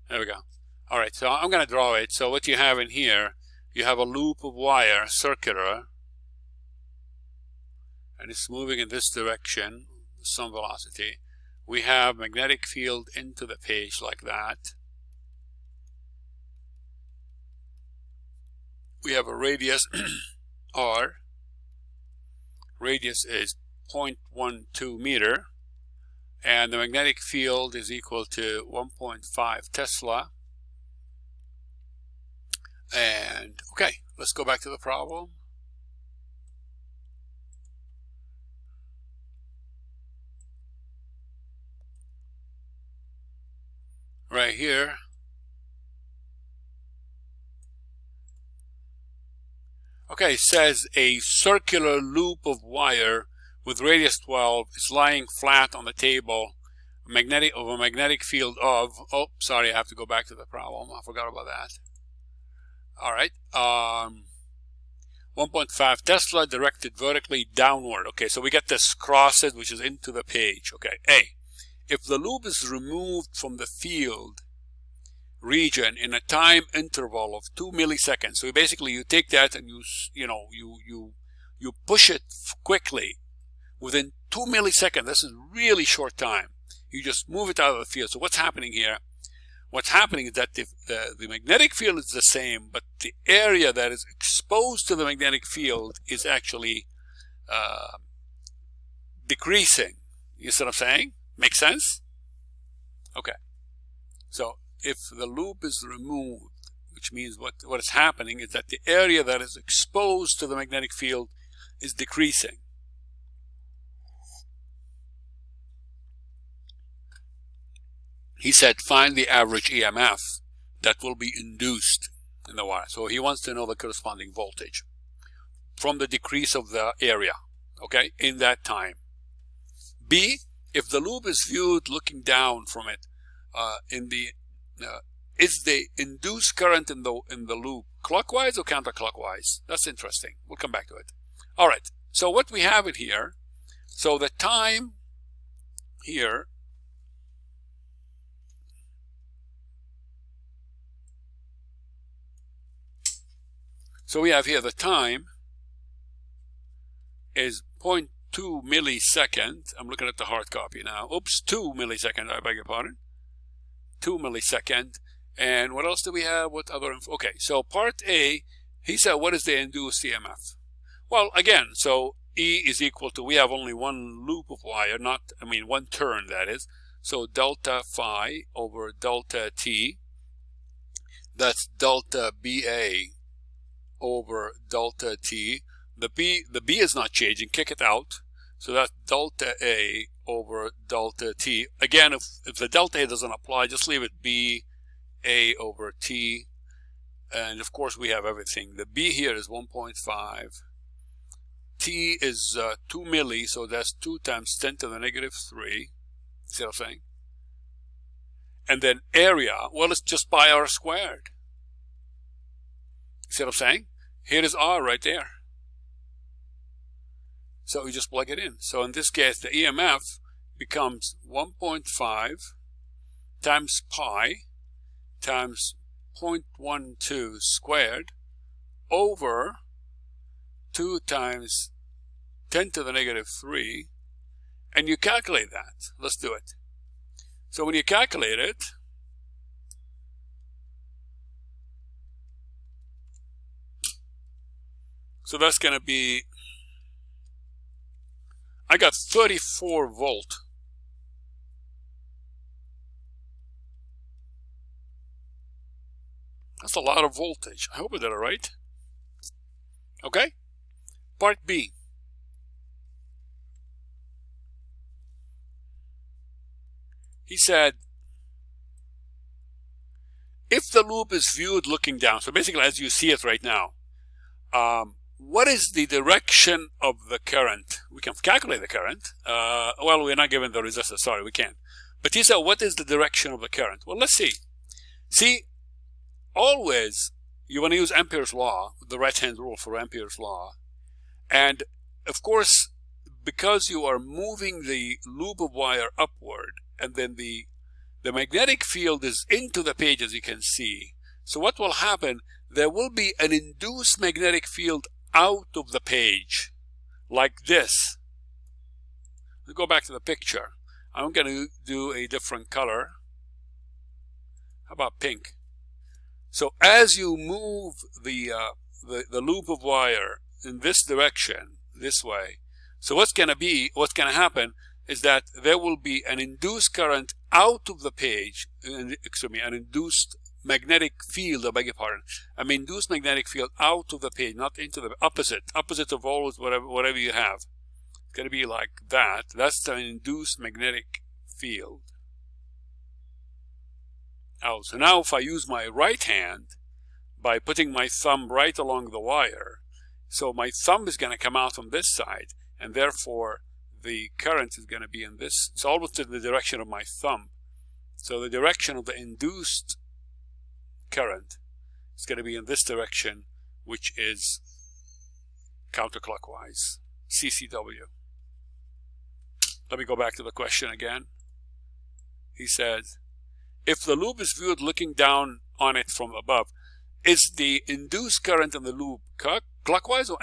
Speaker 1: There we go. All right, so I'm going to draw it. So what you have in here, you have a loop of wire, circular, and it's moving in this direction, some velocity. We have magnetic field into the page like that. We have a radius r. Radius is 0.12 meter, and the magnetic field is equal to 1.5 Tesla. And okay, let's go back to the problem. Right here, okay, it says a circular loop of wire with radius 12 is lying flat on the table, a magnetic field of, oh, sorry, I have to go back to the problem. I forgot about that. All right, 1.5 Tesla directed vertically downward. Okay, so we get this crosses, which is into the page. Okay, A. If the loop is removed from the field region in a time interval of 2 milliseconds, so basically you take that and you push it quickly within 2 milliseconds. This is really short time. You just move it out of the field. So what's happening here? What's happening is that the magnetic field is the same, but the area that is exposed to the magnetic field is actually decreasing. You see what I'm saying? Make sense? Okay. So if the loop is removed, which means what is happening is that the area that is exposed to the magnetic field is decreasing. He said find the average EMF that will be induced in the wire. So he wants to know the corresponding voltage from the decrease of the area, okay, in that time. B, if the loop is viewed looking down from it, is the induced current in the loop clockwise or counterclockwise? That's interesting. We'll come back to it. All right. So what we have in here, so the time here, so we have here the time is 0.2 millisecond. I'm looking at the hard copy now. Oops, 2 milliseconds. I beg your pardon. 2 millisecond. And what else do we have? What other info? Okay, so part A, he said, what is the induced EMF? Well, again, so E is equal to, we have only one loop of wire, one turn, that is. So delta phi over delta T, that's delta BA over delta T. The B is not changing, kick it out. So that's delta A over delta T. Again, if the delta A doesn't apply, just leave it B A over T. And of course we have everything. The B here is 1.5. T is 2 milli, so that's 2 times 10 to the negative 3. See what I'm saying? And then area, well, it's just pi r squared. See what I'm saying? Here is R right there. So we just plug it in. So in this case, the EMF becomes 1.5 times pi times 0.12 squared over 2 times 10 to the negative 3, and you calculate that. Let's do it. So when you calculate it, so that's going to be, I got 34 volt. That's a lot of voltage. I hope I did it right. Okay? Part B. He said, if the loop is viewed looking down, so basically as you see it right now, what is the direction of the current? We can calculate the current. Well, we're not given the resistance. Sorry, we can't. But he said, what is the direction of the current? Well, let's see. See, always you want to use Ampere's law, the right-hand rule for Ampere's law. And, of course, because you are moving the loop of wire upward, and then the magnetic field is into the page, as you can see. So what will happen, there will be an induced magnetic field out of the page, like this. Let's go back to the picture. I'm going to do a different color. How about pink? So as you move the loop of wire in this direction, this way, so what's going to happen is that there will be an induced current out of the page, excuse me, an induced magnetic field, I beg your pardon, an induced magnetic field out of the page, not into the opposite of always whatever you have. It's going to be like that. That's the induced magnetic field. Oh, so now if I use my right hand by putting my thumb right along the wire, so my thumb is going to come out on this side, and therefore the current is going to be in this. It's almost in the direction of my thumb. So the direction of the induced current is going to be in this direction, which is counterclockwise, CCW. Let me go back to the question again. He said, if the loop is viewed looking down on it from above, is the induced current in the loop clockwise or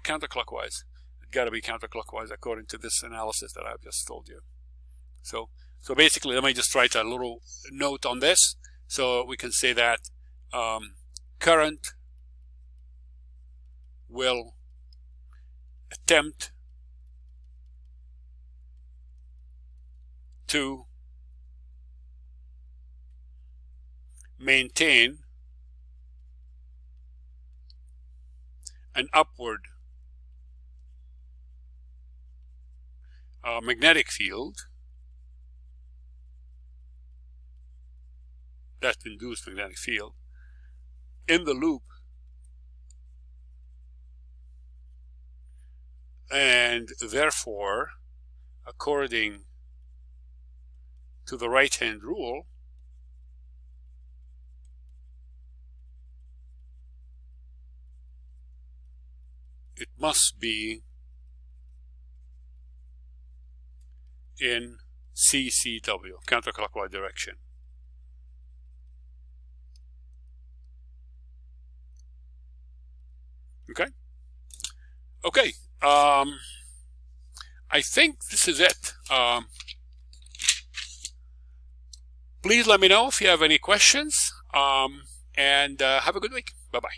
Speaker 1: counterclockwise? It's got to be counterclockwise according to this analysis that I've just told you. So basically, let me just write a little note on this. So we can say that current will attempt to maintain an upward magnetic field, that induced magnetic field, in the loop, and therefore, according to the right-hand rule, it must be in CCW, counterclockwise direction. Okay? Okay. I think this is it. Please let me know if you have any questions, and have a good week. Bye-bye.